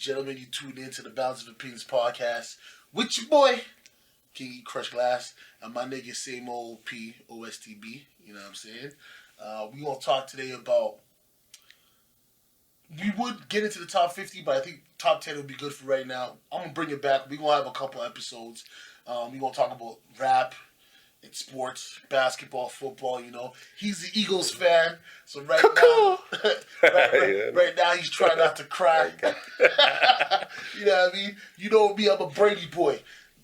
gentlemen, you tuned in to the Balance of Opinions podcast with your boy, King E Crush Glass, and my nigga, same old P, OSTB, you know what I'm saying? We gonna talk today about, we would get into the top 50, but I think top 10 would be good for right now. I'm gonna bring it back. We gonna have a couple episodes. We gonna talk about rap, in sports, basketball, football, you know. He's the Eagles fan, so right now he's trying not to cry. You know what I mean? You know me, I'm a Brady boy.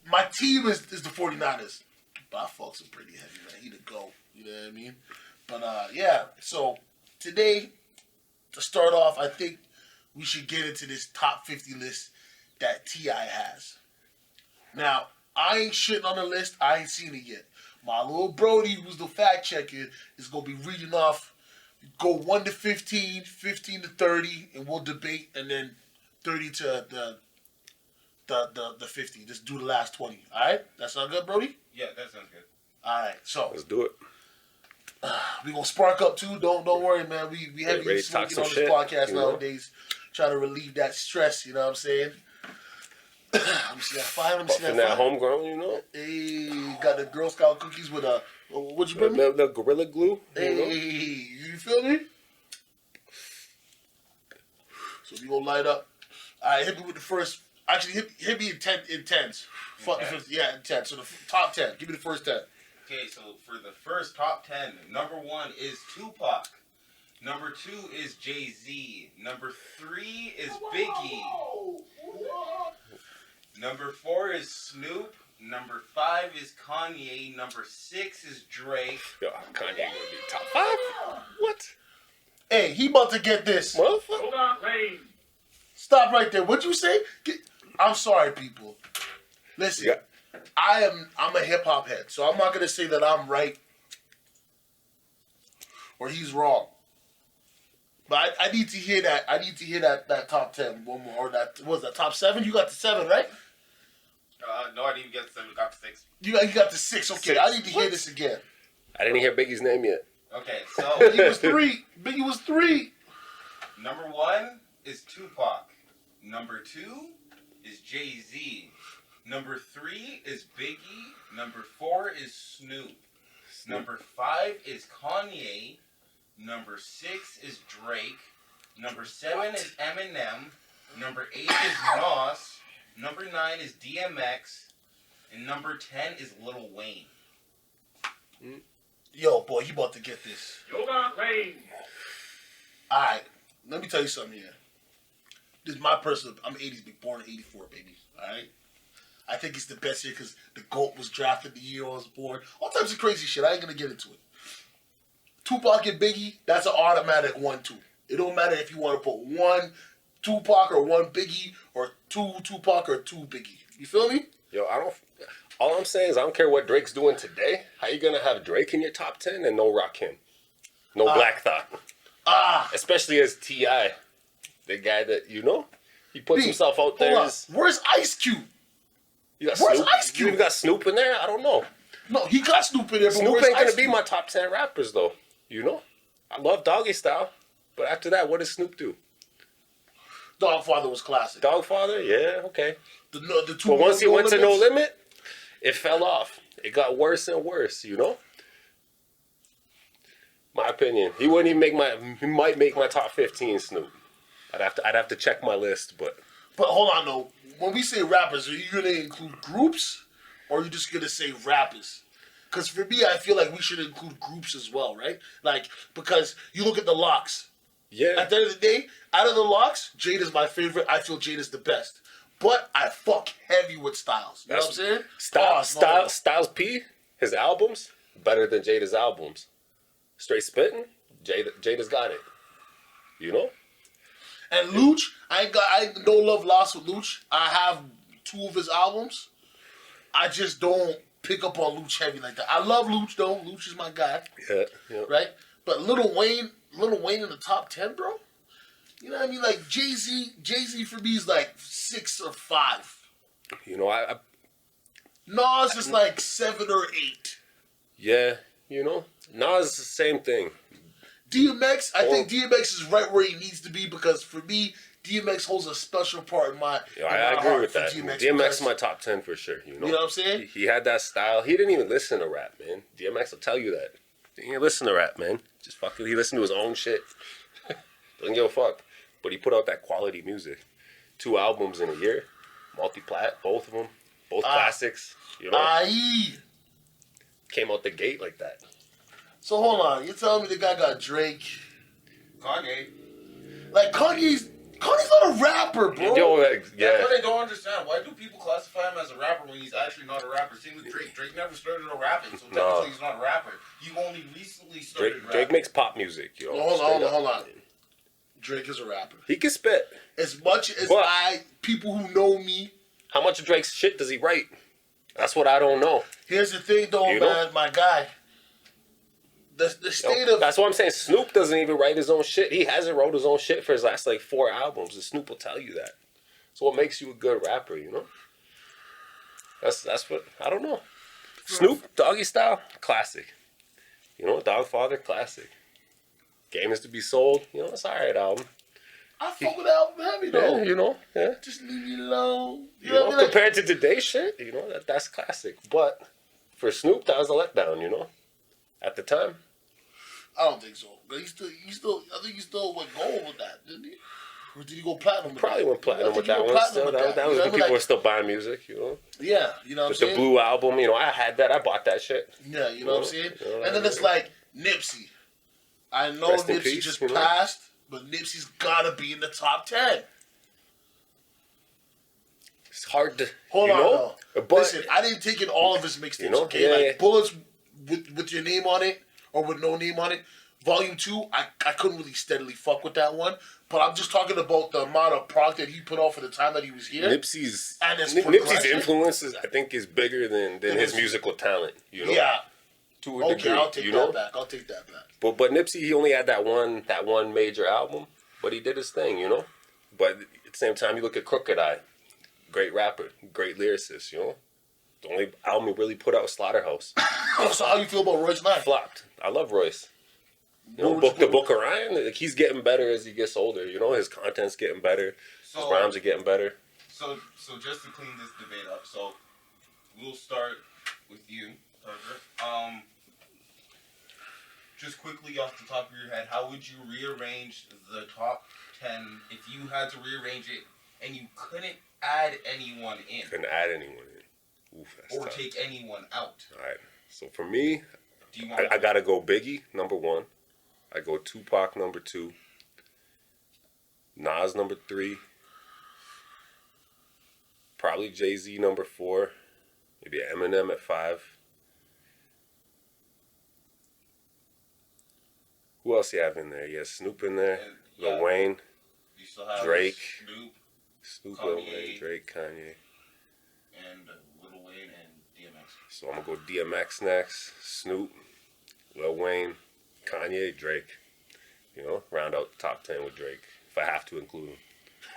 My team is the 49ers. But I fucks with Brady heavy, man. He the GOAT, you know what I mean? But yeah, so today, to start off, I think we should get into this top 50 list that T.I. has. Now, I ain't shitting on the list. I ain't seen it yet. My little Brody, who's the fact checker, is going to be reading off, go 1 to 15, 15 to 30, and we'll debate, and then 30 to the 50. Just do the last 20. All right? That sound good, Brody? Yeah, that sounds good. All right, so. Let's do it. We going to spark up, too. Don't worry, man. We heavy smoking on this podcast nowadays. Trying to relieve that stress, you know what I'm saying? Let me see that fire. Let me see that fire. That homegrown, you know. Hey, got the Girl Scout cookies with a what'd you bring me? The Gorilla Glue. Hey, you feel me? So we gonna light up. All right, hit me with the first. Actually, hit me in tens. Fuck the 50. Yeah, in 10. So the top 10. Give me the first 10. Okay, so for the first top 10, number 1 is Tupac. Number 2 is Jay-Z. Number 3 is Biggie. Number 4 is Snoop. Number 5 is Kanye. Number 6 is Drake. Yo, Kanye gonna be top 5? What? Hey, he about to get this. Motherfucker. Hold on, please. Stop right there. What'd you say? I'm sorry, people. Listen, yeah. I'm a hip hop head, so I'm not gonna say that I'm right or he's wrong. But I need to hear that. I need to hear that top 10 one more. Or that what was that top 7? You got the 7, right? No, I didn't even get the 7. I got the 6. You got the 6. Okay, 6. I need to hear this again. I didn't hear Biggie's name yet. Okay, so Biggie was 3. Biggie was 3. Number 1 is Tupac. Number 2 is Jay-Z. Number 3 is Biggie. Number 4 is Snoop. Number 5 is Kanye. Number 6 is Drake. Number 7 is Eminem. Number 8 is Nas. Number 9 is DMX. And number 10 is Lil Wayne. Yo, boy, you about to get this. Yo, Wayne. Alright, let me tell you something here. This is my personal, I'm 80s, born in 84, baby. Alright? I think it's the best year because the GOAT was drafted the year I was born. All types of crazy shit. I ain't going to get into it. Tupac and Biggie, that's an automatic 1-2. It don't matter if you want to put 1 Tupac or 1 Biggie or 2 Tupac or 2 Biggie. You feel me? Yo, all I'm saying is I don't care what Drake's doing today. How you gonna have Drake in your top 10 and no Rakim? No Black Thought. Especially as T.I., the guy that, you know, he puts himself out there. Where's Ice Cube? Where's Snoop? Ice Cube? You even got Snoop in there? I don't know. No, he got Snoop in there, but Snoop ain't gonna be my top 10 rappers, though. You know? I love Doggy Style, but after that, what does Snoop do? Dogfather was classic. Dogfather? Yeah, okay. The two but once he went to No Limits, Limit, it fell off. It got worse and worse, you know? My opinion. He wouldn't even he might make my top 15, Snoop. I'd have to check my list, but hold on though. When we say rappers, are you gonna include groups or are you just gonna say rappers? Because for me, I feel like we should include groups as well, right? Like, because you look at the Locks. Yeah. At the end of the day, out of the Locks, Jade is my favorite. I feel Jade is the best. But I fuck heavy with Styles. You know what I'm saying? Styles P, his albums, better than Jada's albums. Straight spitting, Jada's got it. You know? And Luch, I no love lost with Luch. I have 2 of his albums. I just don't pick up on Luch heavy like that. I love Luch though. Luch is my guy. Yeah. Right? But Lil Wayne in the top 10, bro? You know what I mean? Like Jay-Z for me is like 6 or 5. You know, Nas is like 7 or 8. Yeah, you know, Nas is the same thing. DMX, I think DMX is right where he needs to be because for me, DMX holds a special part in my Yo, I agree with that. DMX because, is my top 10 for sure. You know what I'm saying? He had that style. He didn't even listen to rap, man. DMX will tell you that. He didn't listen to rap, man. Just fucking, he listened to his own shit. Doesn't give a fuck. But he put out that quality music. 2 albums in a year. Multi-plat, both of them. Both classics. You know? Came out the gate like that. So hold on. You're telling me the guy got Drake? Kanye. Like, Kanye's not a rapper, bro. Yo, yeah. That's what I don't understand. Why do people classify him as a rapper when he's actually not a rapper? Same with Drake. Drake never started rapping, so technically he's not a rapper. You only recently started rapping. Drake makes pop music, yo. Well, hold on. Drake is a rapper. He can spit. As much as people who know me. How much of Drake's shit does he write? That's what I don't know. Here's the thing, though, man, my guy. The state of... That's what I'm saying. Snoop doesn't even write his own shit. He hasn't wrote his own shit for his last, 4 albums. And Snoop will tell you that. So what makes you a good rapper, you know? That's what... I don't know. Snoop, Doggy Style, classic. You know, Dogfather, classic. Game Is to Be Sold, you know, it's an alright album. I fuck with the album heavy, though. Yeah, you know, yeah. Just leave me alone. You know, compared to today's shit, you know, that's classic. But for Snoop, that was a letdown, you know? At the time. I don't think so. But I think he still went gold with that, didn't he? Or did he go platinum? Probably went platinum with that one. That was when people were still buying music, you know? Yeah, you know what I'm saying? The Blue album, you know, I had that. I bought that shit. Yeah, you know what I'm saying? And then it's like Nipsey. I know Nipsey just passed, but Nipsey's gotta be in the top 10. It's hard to hold on. Though. But listen, I didn't take in all of his mixtapes. Okay, like Bullets with your name on it or with no name on it. Volume 2, I couldn't really steadily fuck with that one. But I'm just talking about the amount of product that he put out for the time that he was here. Nipsey's influences, I think, is bigger than his musical talent. You know? Yeah. To a degree, I'll take that back. I'll take that back. But Nipsey, he only had that one major album, but he did his thing, you know. But at the same time, you look at Crooked Eye, great rapper, great lyricist, you know. The only album he really put out was Slaughterhouse. So how you feel about Royce 9? Flopped. I love Royce. You know, the Book of Ryan, like, he's getting better as he gets older. You know, his content's getting better. His rhymes are getting better. So just to clean this debate up, so we'll start with you, Parker. Just quickly off the top of your head, how would you rearrange the top 10 if you had to rearrange it and you couldn't add anyone in? Couldn't add anyone in. Oof, that's or tough. take anyone out. All right. So for me, I gotta go Biggie, number 1. I go Tupac, number 2. Nas, number 3. Probably Jay-Z, number 4. Maybe Eminem at 5. Who else you have in there? Yeah, Snoop in there. Lil Wayne. You still have Drake. Snoop, Lil Wayne, Drake, Kanye. And Lil Wayne and DMX. So I'm going to go DMX next. Snoop, Lil Wayne, Kanye, Drake. You know, round out the top 10 with Drake. If I have to include him.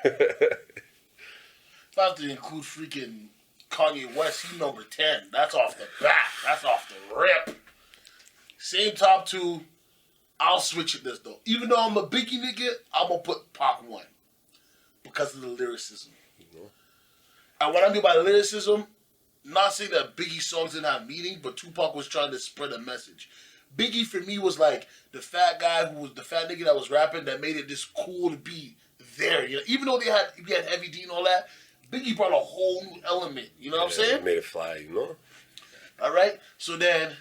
If I have to include freaking Kanye West, he's number 10. That's off the bat. That's off the rip. Same top 2. I'll switch it this though. Even though I'm a Biggie nigga, I'm gonna put Pac 1 because of the lyricism. Mm-hmm. And what I mean by lyricism, not saying that Biggie songs didn't have meaning, but Tupac was trying to spread a message. Biggie for me was like the fat guy who was the fat nigga that was rapping that made it just cool to be there. You know, even though he had Heavy D and all that, Biggie brought a whole new element. You know what I'm saying? Made it fly. You know. All right. So then.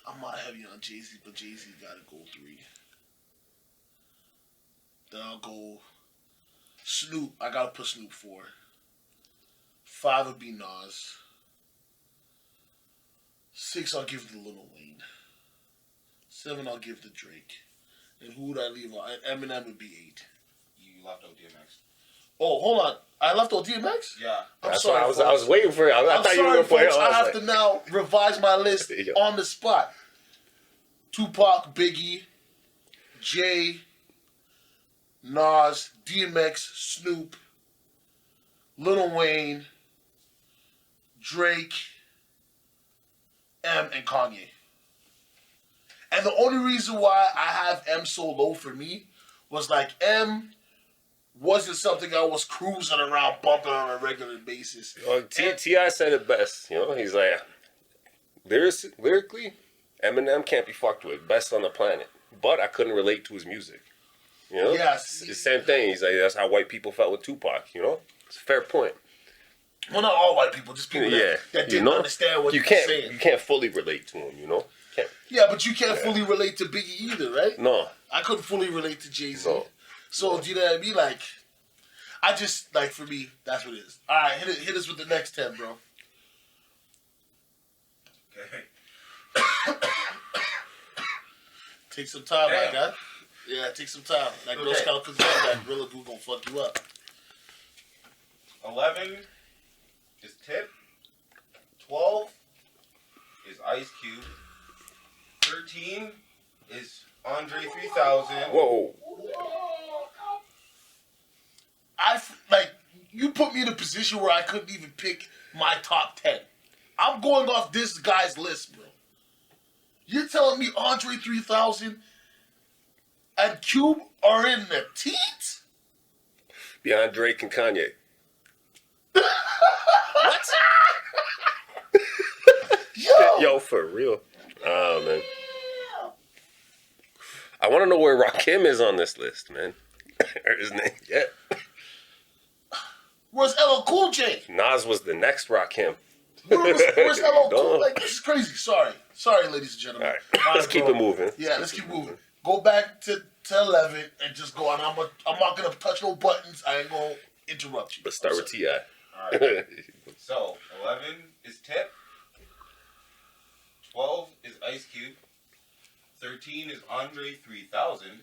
I'm not heavy on Jay-Z, but Jay-Z gotta go 3. Then I'll go Snoop. I gotta put Snoop 4. 5 would be Nas. 6 I'll give to Lil Wayne. 7 I'll give to Drake. And who would I leave on? Eminem would be 8. You left out DMX. Oh, hold on. I left out DMX? Yeah. That's sorry, why I was waiting for it. I thought you were going to play it. I have to now revise my list on the spot. Tupac, Biggie, Jay, Nas, DMX, Snoop, Lil Wayne, Drake, M, and Kanye. And the only reason why I have M so low for me was like M wasn't something I was cruising around bumping on a regular basis. T.I. said it best. You know, he's like, lyrically, Eminem can't be fucked with. Best on the planet. But I couldn't relate to his music. You know? Yes. It's the same thing. He's like, that's how white people felt with Tupac. You know? It's a fair point. Well, not all white people, just people that didn't understand what you were saying. You can't fully relate to him, you know? Can't. Yeah, but you can't fully relate to Biggie either, right? No. I couldn't fully relate to Jay-Z. No. So, do you know what I mean? Like, I just, like, for me, that's what it is. All right, hit us with the next 10, bro. Okay. Take some time, Damn. my guy. Yeah, take some time. Like, no scout could that Gorilla Glue gonna fuck you up. 11 is Tip. 12 is Ice Cube. 13 is Andre 3000. Whoa. Like, you put me in a position where I couldn't even pick my top 10. I'm going off this guy's list, bro. You're telling me Andre 3000 and Cube are in the teens? Beyond Drake and Kanye. What? Yo, for real. Oh, man. I want to know where Rakim is on this list, man. Heard his name yet. Where's LL Cool J? Nas was the next Rakim. Where's LL Cool? Like, this is crazy. Sorry, ladies and gentlemen. All right. Let's keep it moving. Yeah, let's keep moving. Go back to 11 and just go on. I'm not going to touch no buttons. I ain't going to interrupt you. Let's start with T.I. All right. So, 11 is Tip. 12 is Ice Cube. 13 is Andre 3000.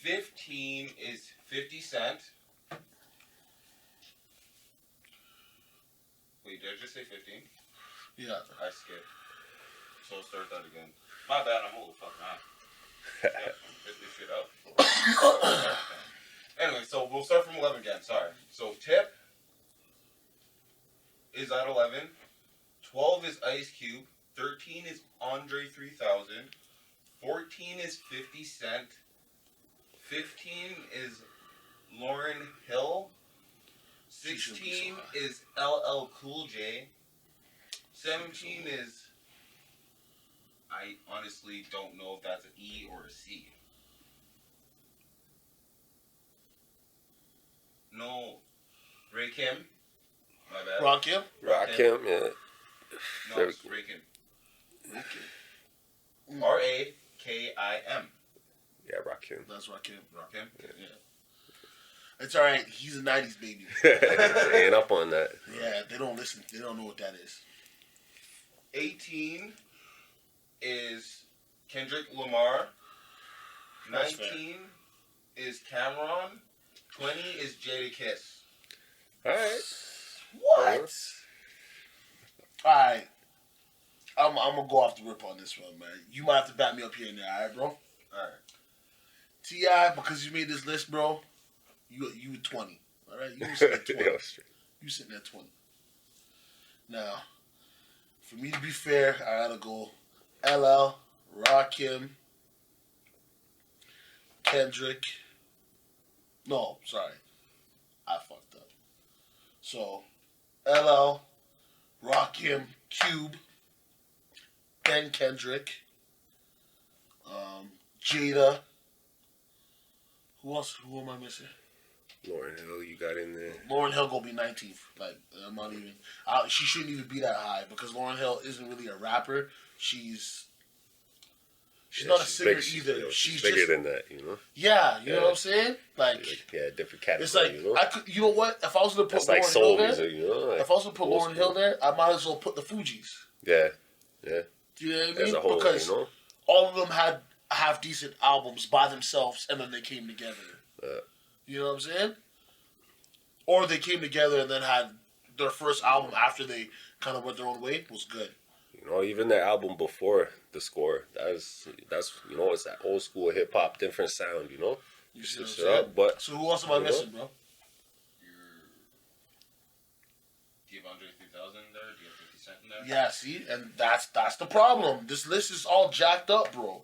15 is 50 Cent. Wait, did I just say 15? Yeah. I skipped. So start that again. My bad, I'm old fucking on. Get this shit up. Anyway, so we'll start from 11 again, sorry. So Tip is at 11. 12 is Ice Cube. 13 is Andre 3000. 14 is 50 Cent. 15 is Lauryn Hill. 16 is LL Cool J. 17 is... I honestly don't know if that's an E or a C. No. Rakim. My bad. Rakim? Rakim, yeah. No, it's Rakim. R-A-K-I-M. Yeah, Rakim. That's Rakim. Rakim? Yeah. It's alright. He's a 90s baby. They ain't up on that. Yeah, they don't listen. They don't know what that is. 18 is Kendrick Lamar. That's 19 is Cameron. 20 is Jadakiss. Alright. What? Alright. I'm gonna go off the rip on this one, man. You might have to back me up here and there, alright, bro? Alright. T.I., because you made this list, bro, you were 20. Alright? You were sitting at 20. You sitting at 20. Now, for me to be fair, I gotta go LL, Rakim, Kendrick. No, sorry. I fucked up. So, LL, Rakim, Cube, then Kendrick, Jada. Who else? Who am I missing? Lauryn Hill, you got in there. Lauryn Hill gonna be 19th. Like, I'm not even. She shouldn't even be that high because Lauryn Hill isn't really a rapper. She's not a singer either. She's bigger than that, you know. Yeah, you know what I'm saying? Like, yeah, different category. It's like, you know? I could. You know what? If I was gonna put That's like Lauryn soul Hill music, there, you know. Like if I was gonna put Lauryn Hill there, I might as well put the Fugees. Yeah. Do you know what I mean? As a whole, because you know? all of them had half decent albums by themselves, and then they came together. You know what I'm saying? Or they came together and then had their first album after they kind of went their own way was good. You know, even their album before The Score, that's you know, it's that old school hip hop, different sound, you know. You see what I'm Shut saying? up, but so who else am I missing, bro? Do you have Andre 3000 there? Do you have 50 Cent in there? Yeah, see, and that's the problem. This list is all jacked up, bro.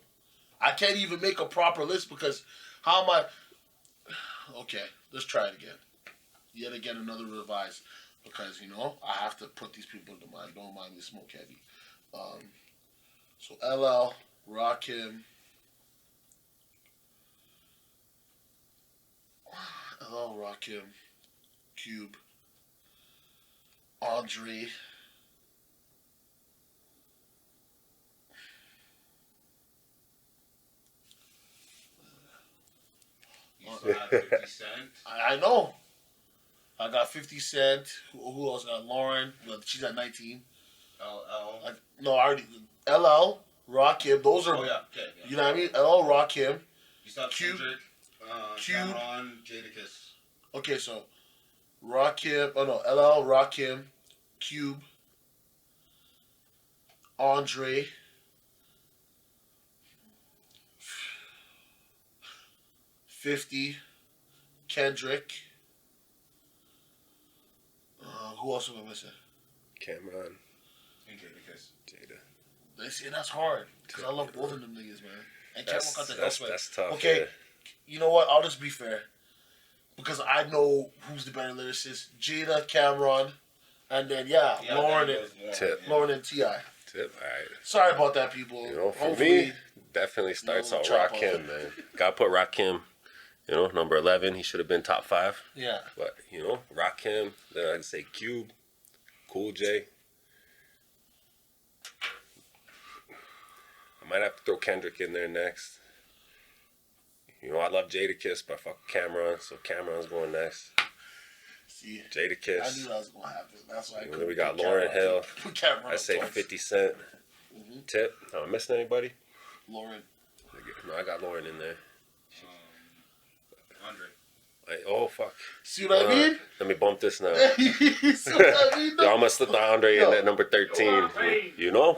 I can't even make a proper list because how am I? Okay, let's try it again. Yet again, another revise. Because, I have to put these people into mind. Don't mind me smoke heavy. So LL, Rakim, Cube, Andre. You still have 50 Cent. I know. I got 50 Cent. Who else? Got Lauren. Well, she's at 19. LL. No, I already. LL, Rakim. Those are. Oh, yeah. Okay. Yeah. You know what I mean? LL, Rakim. You still have Cube. Kendrick, Cube. Cameron, Jadakiss. Okay, so Rakim. Oh, no. LL, Rakim, Cube, Andre. 50, Kendrick. Who else am I missing? Cameron. And Jadakiss. Jada. See, that's hard. Because I love both of them niggas, man. And Cameron got the That's tough. Okay, Yeah. you know what? I'll just be fair. Because I know who's the better lyricist. Jada, Cameron, and then, Lauren and Tip. Lauren and T.I. Tip. All right. Sorry about that, people. For me, definitely starts out chop Rakim, man. Gotta put Rakim. Number 11, he should have been top 5. Yeah. But, Rakim, then I'd say Cube, Cool J. I might have to throw Kendrick in there next. I love Jadakiss, but fuck Cameron, so Cameron's going next. See, Jadakiss. I knew that was going to happen. That's why We got Lauryn Hill. Cameron I say twice. 50 Cent. Tip. Am I missing anybody? Lauren. No, I got Lauren in there. Andre. Oh, fuck. See what I mean? Let me bump this now. See what I mean? Yo, I'm going to slip the Andre in at number 13.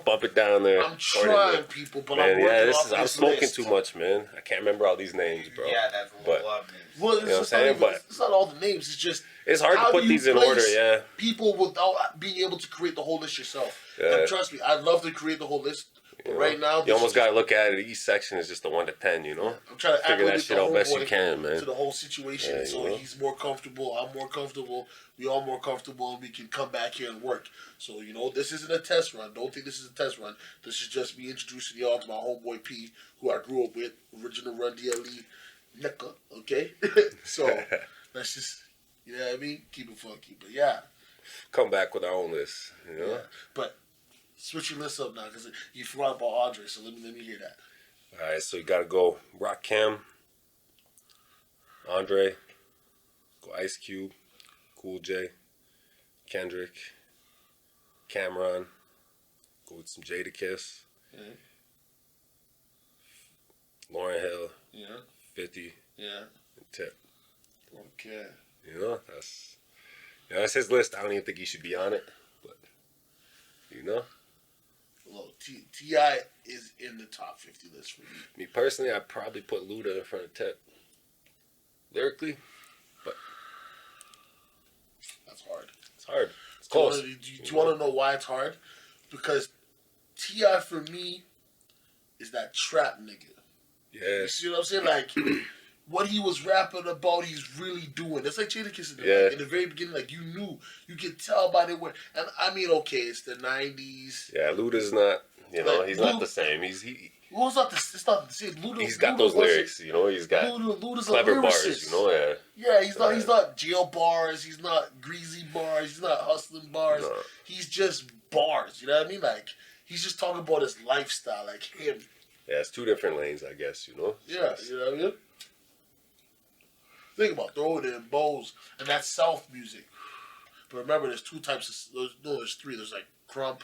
Bump it down there. I'm trying, people, but Man, I'm working off I'm this smoking list. too much, man. I can't remember all these names, bro. Yeah, that's a But- lot of names. Well, it's, You know what I'm just saying? not even, it's not all the names. It's just It's hard how to put do you these in place order, yeah. people without being able to create the whole list yourself. Yeah. And trust me, I'd love to create the whole list. But right now, You almost got to look at it. Each section is just a 1 to 10, I'm trying to Figure that acclimate shit the out best you homeboy can, man. to the whole situation. Yeah, So he's more comfortable. I'm more comfortable. We all more comfortable, and we can come back here and work. So this isn't a test run. Don't think this is a test run. This is just me introducing y'all to my homeboy P, who I grew up with, original Run DLE, Nicka. Okay, so let's just what I mean. Keep it funky, but yeah. Come back with our own list, Yeah. But switch your list up now because you forgot about Andre. So let me hear that. All right, so you got to go Rakim, Andre, go Ice Cube, Cool J, Kendrick, Cameron, go with some Jadakiss, Lauryn Hill, 50, Yeah. and Tip. Okay. That's his list. I don't even think he should be on it, but Look, T.I. is in the top 50 list for me. Me personally, I'd probably put Luda in front of Tip. Lyrically, but That's hard. it's hard. It's close. Do you want to know why it's hard? Because T.I. for me is that trap nigga. Yeah. You see what I'm saying? Like, what he was rapping about, he's really doing. That's like Jadakiss in, Yeah. in the very beginning. Like, you could tell by the way. And I mean, okay, it's the 90s. Yeah, Luda's not. Like, he's not the same. It's not the same. Luda, he's got Luda those wasn't- lyrics. He's got Luda's clever a bars. lyricist. Yeah. Yeah, he's not jail bars. He's not greasy bars. He's not hustling bars. No. He's just bars. You know what I mean? Like, he's just talking about his lifestyle, like him. Yeah, it's 2 different lanes, I guess. Yeah, you know what I mean? Think about throwing it in bowls, and that's South music. But remember, there's 2 types of. There's 3. There's like crump,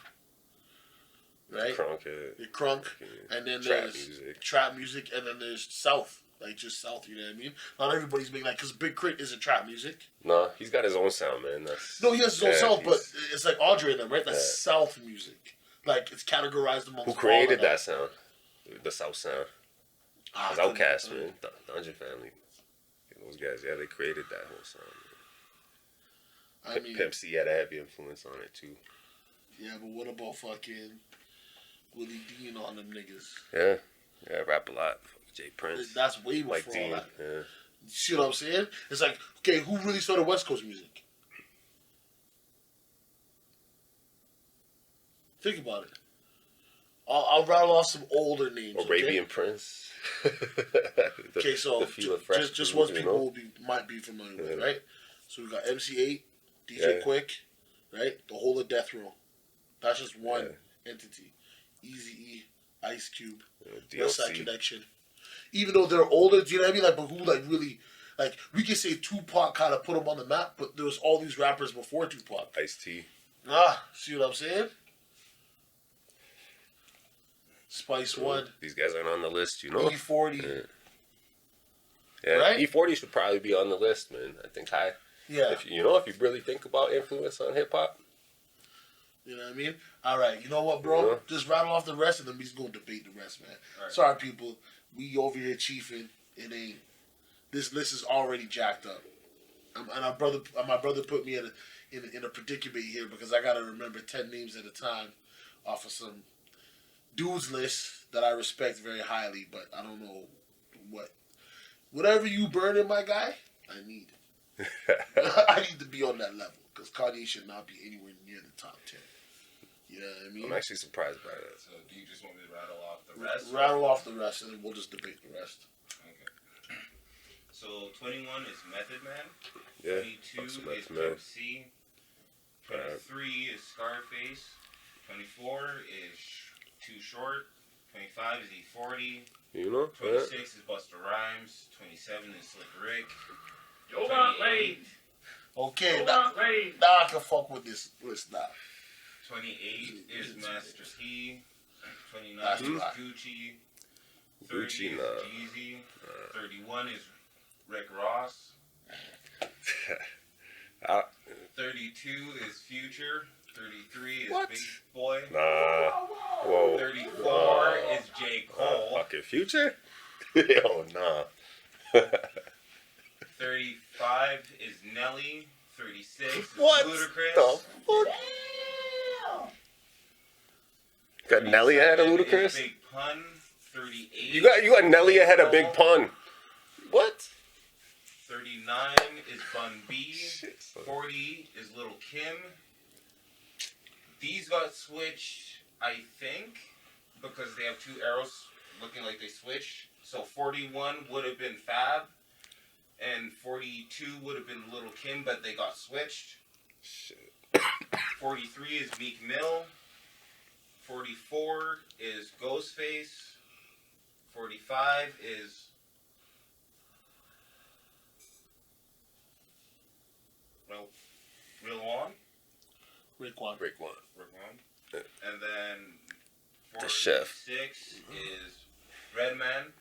right? Crunk, The crunk, and then trap there's music. trap music, and then there's South, like just South. You know what I mean? Not everybody's making because Big Crit isn't trap music. No, he's got his own sound, man. No, he has his own sound, but he's- it's like Andre and them, right? That's South music. Like it's categorized amongst. Who all created of them. that sound? The South sound. Ah, It's Outkast, man. Dungeon Family. Those guys, they created that whole sound. I mean, Pimp C had a heavy influence on it too. yeah, but what about fucking Willie Dean on them niggas? Yeah, rap a lot. Jay Prince, That's way before Mike all Dean. that. Yeah. You see what I'm saying? It's like, okay, who really started West Coast music? Think about it. I'll rattle off some older names. Arabian Prince. Okay, so just ones people might be familiar with, right? So we got MC8, DJ Quick, right? The whole of Death Row. That's just one entity. Eazy-E, Ice Cube, West Side Connection. Even though they're older, do you know what I mean? Like, but who like really, like, we can say Tupac kind of put them on the map, but there was all these rappers before Tupac. Ice-T. See what I'm saying? Spice One. These guys aren't on the list, you know. E40. Yeah, right? E40 should probably be on the list, man. I think high. Yeah. If you really think about influence on hip hop. You know what I mean? All right, you know what, bro? Yeah. Just rattle off the rest, and then we just gonna debate the rest, man. Right. Sorry, people. We over here chiefing. It ain't. This list is already jacked up. And my brother put me in a predicament here because I gotta remember 10 names at a time off of some dudes list that I respect very highly, but I don't know whatever you burning, my guy. I need it. I need to be on that level because Kanye should not be anywhere near the top 10. You know what I mean? I'm actually surprised by that. So do you just want me to rattle off the rest? Rattle off the rest, and then we'll just debate the rest. Okay. So 21 is Method Man. Yeah. 22 is Pimp C. 23 is Scarface. 24 is Too Short. 25 is E40. You know? 26 is Busta Rhymes. 27 is Slick Rick. Yo, not late. Okay, Yo, now not late. I can fuck with this list now. 28 is Master T. 29 That's is right. Gucci. 30 Gucci, is nah. Jeezy. 31 is Rick Ross. 32 is Future. 33 is What? Big Boy. Nah. Whoa. 34 is J. Cole. Fucking Future? Yo, nah. 35 is Nelly. 36 is What Ludacris. the fuck? Got Nelly ahead of 37 is Ludacris? Big Pun. 38. You got Nelly ahead of Big Pun. What? 39 is Bun B. Shit, son. 40 is Little Kim. These got switched, I think, because they have two arrows looking like they switched. So 41 would have been Fab, and 42 would have been Little Kim, but they got switched. Shit. 43 is Meek Mill. 44 is Ghostface. 45 is Real One. Raekwon. Yeah. And then The chef. 46 is Redman.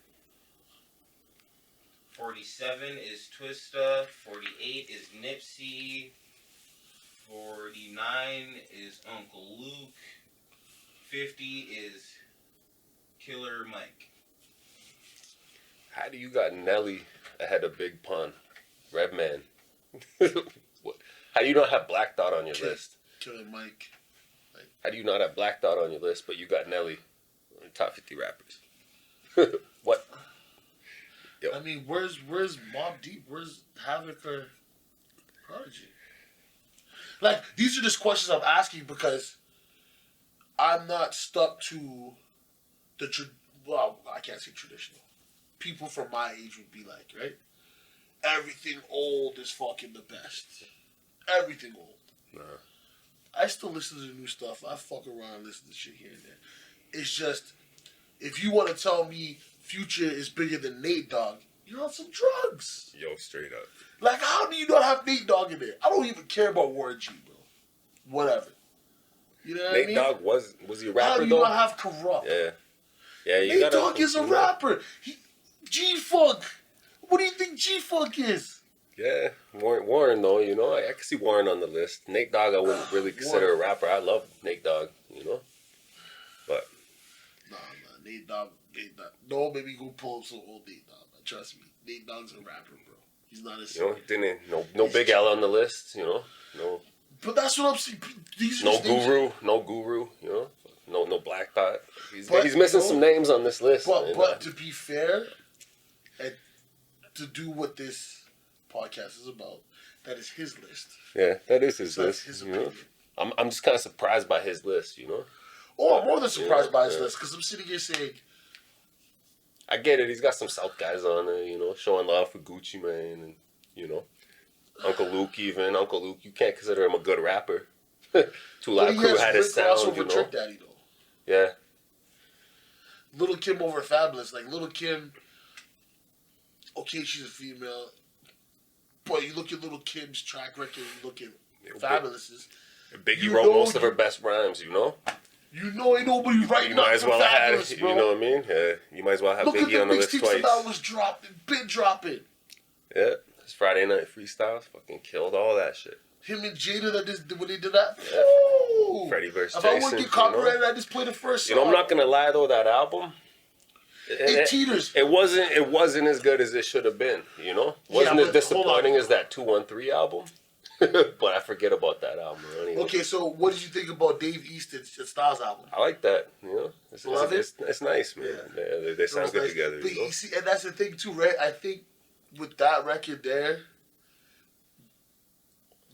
47 is Twista. 48 is Nipsey. 49 is Uncle Luke. 50 is Killer Mike. How do you got Nelly ahead of Big Pun? Redman. What? How do you not have Black Thought on your list? Killer Mike. How do you not have Black Thought on your list, but you got Nelly on the top 50 rappers? What? Yo. I mean, where's Mobb Deep? Where's Havoc or Prodigy? Like, these are just questions I'm asking because I'm not stuck to well, I can't say traditional. People from my age would be like, right? Everything old is fucking the best. Everything old. Nah. I still listen to the new stuff. I fuck around and listen to shit here and there. It's just, if you want to tell me Future is bigger than Nate Dogg, you're on some drugs. Yo, straight up. Like, how do you not have Nate Dogg in there? I don't even care about Warren G, bro. Whatever. You know what I Nate mean? Dogg was he a rapper How do you though? not have Corrupt? Yeah. Yeah, you Nate gotta, Dogg is a rapper. G-Funk. What do you think G-Funk is? Yeah, Warren though, you know, I can see Warren on the list. Nate Dogg, I wouldn't really consider a rapper. I love Nate Dogg, you know, but Nah, Nate Dogg. No, maybe go pull up some old Nate Dogg. Trust me, Nate Dogg's a rapper, bro. He's not a singer. you know, no Big L on the list, you know, no. But that's what I'm saying. These are No Guru, you know, no Black Thought. He's But, missing you know, some names on this list. But man. but to be fair, to do what this podcast is about. That is his list. Yeah, that is his So list. that's his You know? opinion. I'm just kind of surprised by his list, you know? Or more than surprised by his yeah. list, because I'm sitting here saying, I get it. He's got some South guys on there, you know, showing love for Gucci Mane and, you know, Uncle Luke even. Uncle Luke, you can't consider him a good rapper. Too Loud Crew had his sound, you know? Trick Daddy, though. Yeah. Little Kim over Fabulous. Like, Little Kim, okay, she's a female, but you look at Little Kim's track record, you look at Fabulous's. Biggie You wrote know most of her best rhymes, you know? You know ain't nobody writing You might as for well Fabulous, have, bro. you know what I mean? Yeah. You might as well have Look Biggie on the at list the mixtapes twice. that was dropping, been dropping. Yeah. His Friday Night Freestyles fucking killed all that shit. Him and Jada, when they did that. Yeah. Ooh. Freddie versus If Jason. I wouldn't get you copyrighted, know? I just play the first song. You know, I'm not gonna lie though, that album. It teeters. It wasn't as good as it should have been. You know, wasn't as disappointing as that 213 album. But I forget about that album. Anyway. Okay, so what did you think about Dave East and Styles album? I like that. You know, Love it? it's nice, man. Yeah, they sound good nice. together. But You know? you see, and that's the thing too, right? I think with that record there,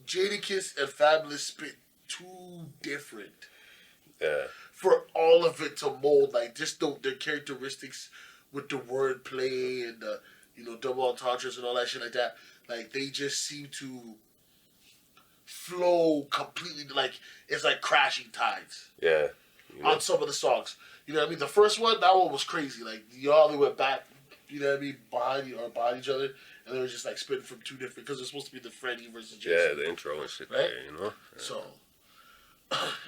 Jadakiss and Fabulous spit too different. Yeah. For all of it to mold, like just their characteristics with the wordplay and the double entendres and all that shit like that. Like they just seem to flow completely. Like it's like crashing tides. Yeah. You know? On some of the songs, you know what I mean. The first one, that one was crazy. Like y'all they went back, you know what I mean, behind each other, and they were just like spitting from two different because it's supposed to be the Freddie versus Jason. Yeah, the intro and shit. Right? There, you know. Yeah. So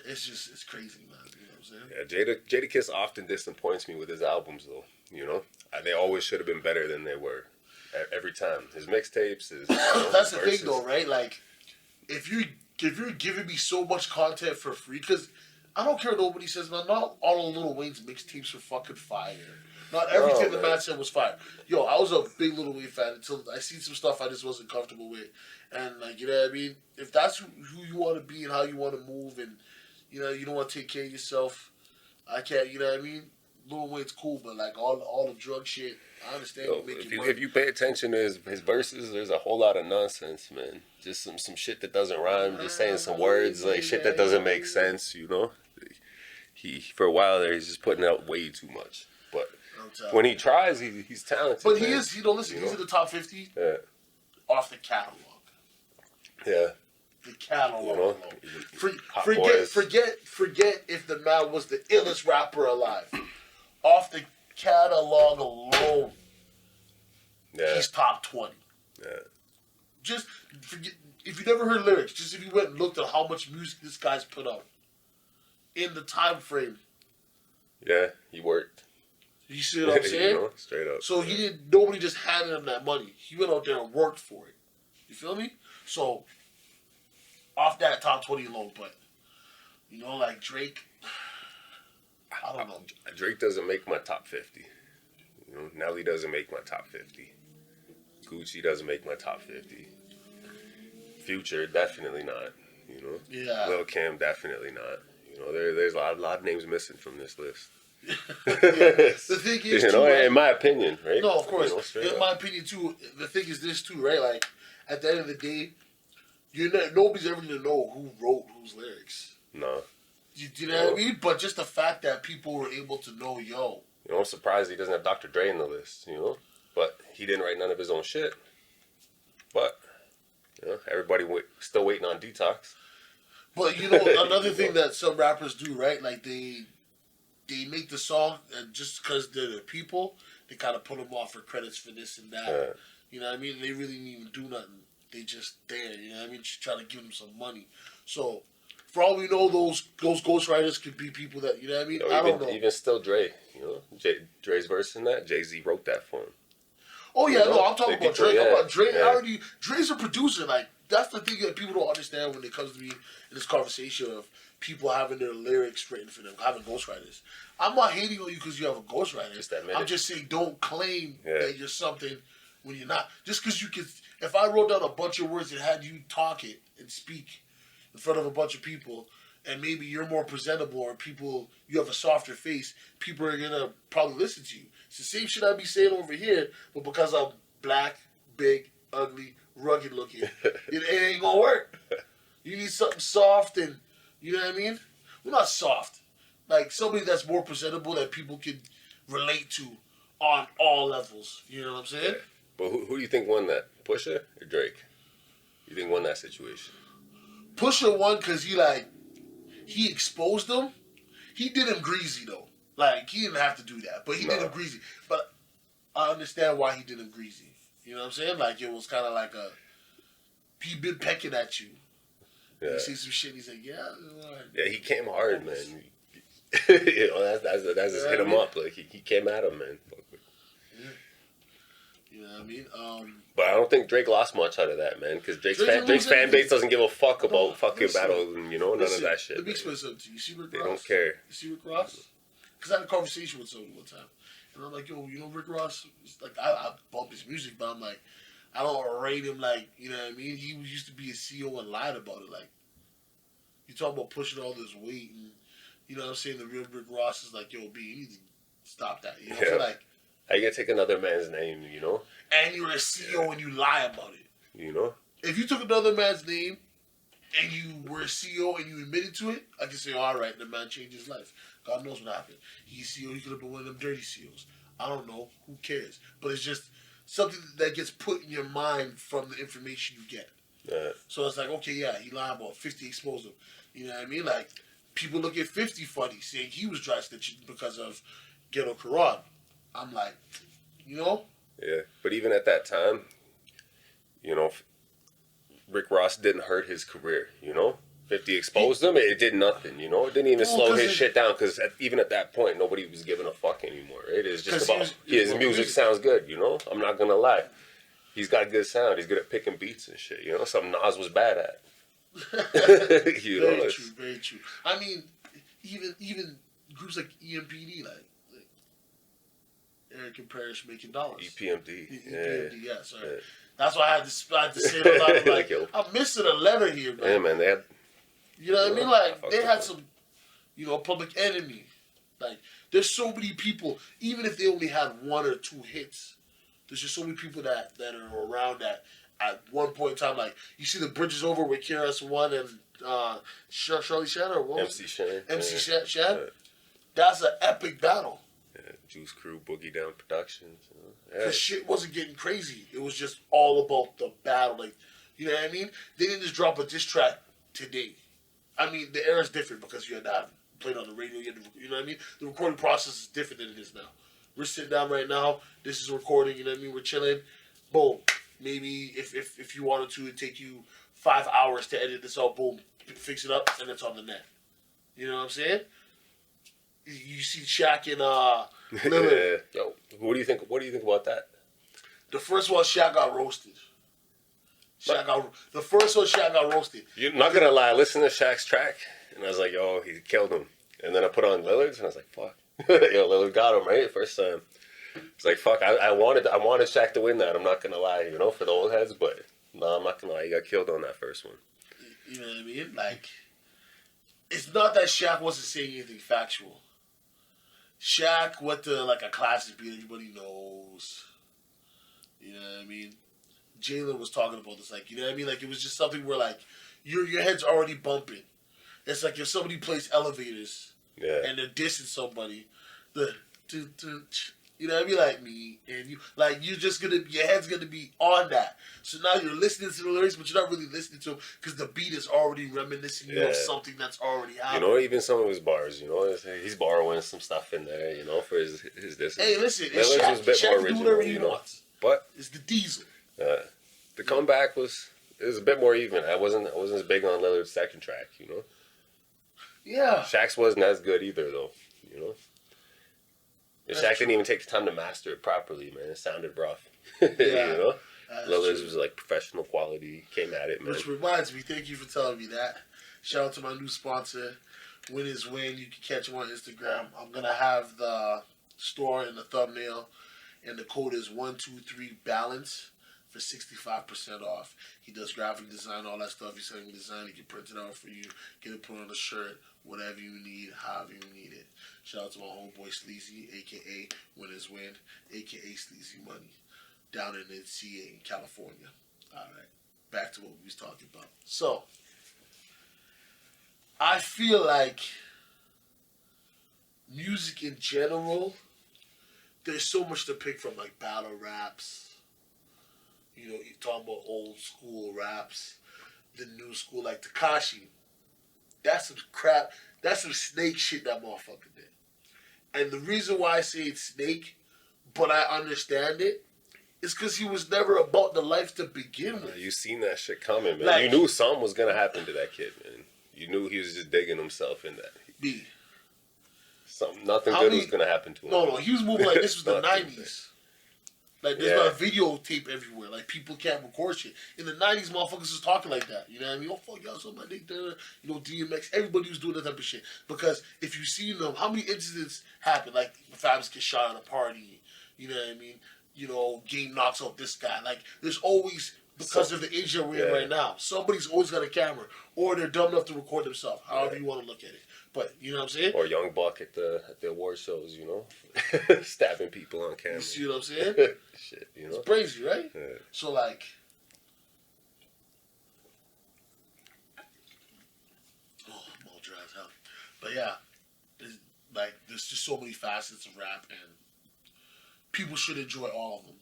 it's crazy, man. You know what I'm saying? Yeah, Jadakiss often disappoints me with his albums, though. You know, they always should have been better than they were. Every time, his mixtapes, his That's the verses. thing, though, right? Like, if you're giving me so much content for free, because I don't care what nobody says, man. Not all of Lil Wayne's mixtapes are fucking fire. Not everything the man said was fire. Yo, I was a big Lil Wayne fan until I seen some stuff I just wasn't comfortable with, and like you know what I mean. If that's who you want to be and how you want to move, and you know you don't want to take care of yourself, I can't. You know what I mean. Lil Wayne's cool, but like all the drug shit, I understand. Yo, if you pay attention to his verses, there's a whole lot of nonsense, man. Just some shit that doesn't rhyme, just saying some words, like shit that doesn't make sense, you know? He for a while there, he's just putting out way too much. But when he tries, he's talented. But man. he is, listen, he's in the top 50 off the catalog. Yeah. The catalog. You know? Forget if the man was the illest rapper alive. Off the catalog alone, he's top 20. Yeah. Just forget, if you never heard lyrics, just if you went and looked at how much music this guy's put out in the time frame. Yeah, he worked. You see what I'm saying? You know, straight up. So nobody just handed him that money. He went out there and worked for it. You feel me? So, off that top 20 alone, but, you know, like Drake, I don't know. Drake doesn't make my top 50. You know, Nelly doesn't make my top 50. Gucci doesn't make my top 50. Future, definitely not. You know? Yeah. Lil Kim, definitely not. You know, there's a lot of names missing from this list. The thing is, you know, too, right? in my opinion, right? No, of course. You know, in my opinion, too, the thing is this, too, right? Like, at the end of the day, nobody's ever going to know who wrote whose lyrics. No. You know what I mean? But just the fact that people were able to know, yo. You know, I'm surprised he doesn't have Dr. Dre in the list, you know? But he didn't write none of his own shit. But, you know, everybody still waiting on Detox. But, you know, another thing that some rappers do, right? Like, they make the song, and just because they're the people, they kind of put them off for credits for this and that. Yeah. You know what I mean? They really didn't even do nothing. They just there, you know what I mean? Just trying to give them some money. So, for all we know, those ghostwriters could be people that, you know what I mean? I don't know. Even still Dre, you know? Dre's verse in that, Jay-Z wrote that for him. Oh, yeah, no, I'm talking about Dre. Yeah, I'm about Dre. yeah. Dre's a producer. Like, that's the thing that people don't understand when it comes to me in this conversation of people having their lyrics written for them, having ghostwriters. I'm not hating on you because you have a ghostwriter. I'm just saying don't claim that you're something when you're not. Just because you can, if I wrote down a bunch of words and had you talk it and speak in front of a bunch of people, and maybe you're more presentable or you have a softer face, people are going to probably listen to you. It's the same shit I'd be saying over here, but because I'm black, big, ugly, rugged looking. It ain't gonna work. You need something soft and, you know what I mean? Well, not soft. Like somebody that's more presentable that people can relate to on all levels. You know what I'm saying? But who do you think won that? Pusha or Drake? You think won that situation? Pusha won because he exposed them. He did him greasy though. Like he didn't have to do that, but he did him greasy. But I understand why he did him greasy. You know what I'm saying? Like it was kind of like he been pecking at you. Yeah. You see some shit, he's like, yeah. Yeah, he came hard, man. You know, that's just hit him up. Like he came at him, man. Yeah. You know what I mean? But I don't think Drake lost much out of that, man, because Drake's fan base doesn't give a fuck about fucking battles and none of that shit. Let me explain something to you. You see Rick Ross? They don't care. You see Rick Ross? Because I had a conversation with someone one time, and I'm like, yo, you know Rick Ross? It's like I bump his music, but I'm like, I don't rate him like, you know what I mean? He used to be a CEO and lied about it. Like, you talk about pushing all this weight, and you know what I'm saying? The real Rick Ross is like, yo, B, you need to stop that. You know what I'm saying? Like, how you gonna take another man's name, you know? And you're a CEO and you lie about it. You know? If you took another man's name and you were a CEO and you admitted to it, I can say, all right, the man changed his life. God knows what happened. He's CEO, he could have been one of them dirty CEOs. I don't know. Who cares? But it's just something that gets put in your mind from the information you get. So it's like, okay, yeah, he lied about 50 exposed him. You know what I mean? Like, people look at 50 funny, saying he was dry stitching because of Ghetto Quran. I'm like, you know? Yeah, but even at that time, you know, Rick Ross didn't hurt his career, you know? 50 exposed him, it did nothing, you know? It didn't even slow his shit down, because even at that point, nobody was giving a fuck anymore. It is just about, his music sounds good, you know? I'm not gonna lie. He's got a good sound. He's good at picking beats and shit, you know? Something Nas was bad at. You know? Very true, very true. I mean, even groups like EMPD, like Eric and Parrish making dollars. EPMD. Yeah, sorry. Yeah. That's why I had to say it a lot. I'm like, I'm missing a letter here, man. Yeah, man, they had... You know what I mean? Like, they had some, you know, Public Enemy. Like, there's so many people, even if they only had one or two hits, there's just so many people that are around that at one point in time, like, you see the Bridges Over with KRS-One and Charlie Shannon, or what MC Shan. MC Shan? That's an epic battle. Yeah, Juice Crew, Boogie Down Productions. Because shit wasn't getting crazy. It was just all about the battle. Like, you know what I mean? They didn't just drop a diss track today. I mean, the era's different because you had not played on the radio. You know what I mean? The recording process is different than it is now. We're sitting down right now. This is recording. You know what I mean? We're chilling. Boom. Maybe if you wanted to, it'd take you 5 hours to edit this out. Boom. Fix it up, and it's on the net. You know what I'm saying? You see Shaq and Lillard. Yeah. Yo, what do you think about that? The first one, Shaq got roasted. The first one, Shaq got roasted. You're not gonna lie. I listened to Shaq's track, and I was like, "Yo, he killed him." And then I put on Lillard's, and I was like, "Fuck, yo, Lillard got him right first time." It's like, "Fuck, I wanted Shaq to win that. I'm not gonna lie, you know, for the old heads, but no, I'm not gonna lie. He got killed on that first one." You know what I mean? Like, it's not that Shaq wasn't saying anything factual. Shaq went to like a classic beat everybody knows. You know what I mean? Jalen was talking about this, like, you know what I mean? Like, it was just something where, like, your head's already bumping. It's like if somebody plays Elevators and they're dissing somebody, you know what I mean? Like me and you, like, your head's gonna be on that. So now you're listening to the lyrics, but you're not really listening to them because the beat is already reminiscing you of something that's already happened. You know, even some of his bars, you know, he's borrowing some stuff in there, you know, for his diss. Hey, listen, Shaq was a bit more original, you know. But it's the Diesel. The comeback was a bit more even. I wasn't as big on Lillard's second track, you know. Yeah. Shaq's wasn't as good either, though, you know. Shaq didn't even take the time to master it properly, man. It sounded rough, you know. Lillard's was like professional quality. Came at it, man. Which reminds me, thank you for telling me that. Shout out to my new sponsor, Win is Win. You can catch him on Instagram. I'm gonna have the store in the thumbnail, and the code is 123BALANCE for 65% off. He does graphic design, all that stuff. He's selling design. He can print it out for you, get it put on a shirt, whatever you need, however you need it. Shout out to my homeboy Sleazy, aka Win is Win, aka Sleazy Money. down in NCA in California. All right, back to what we was talking about. So, I feel like music in general, there's so much to pick from, like battle raps. You know, you're talking about old school raps, the new school, like Tekashi. That's some crap. That's some snake shit that motherfucker did. And the reason why I say it's snake, but I understand it, is because he was never about the life to begin with. You seen that shit coming, man. Like, you knew something was gonna happen to that kid, man. You knew he was just digging himself in that. Nothing good was gonna happen to him. No, he was moving like this was the Nothing, 90s. Like, there's not videotape everywhere. Like, people can't record shit. In the 90s, motherfuckers was talking like that. You know what I mean? Oh, fuck, y'all, so my dick, you know, DMX. Everybody was doing that type of shit. Because if you see them, how many incidents happen? Like, Fabs get shot at a party. You know what I mean? You know, Game knocks out this guy. Like, there's always, because of the age that we're in right now, somebody's always got a camera. Or they're dumb enough to record themselves. However you want to look at it. But, you know what I'm saying? Or Young Buck at the award shows, you know? Stabbing people on camera. You see what I'm saying? Shit, you know? It's crazy, right? Yeah. So, like, I'm all dry as hell. But yeah, there's just so many facets of rap, and people should enjoy all of them.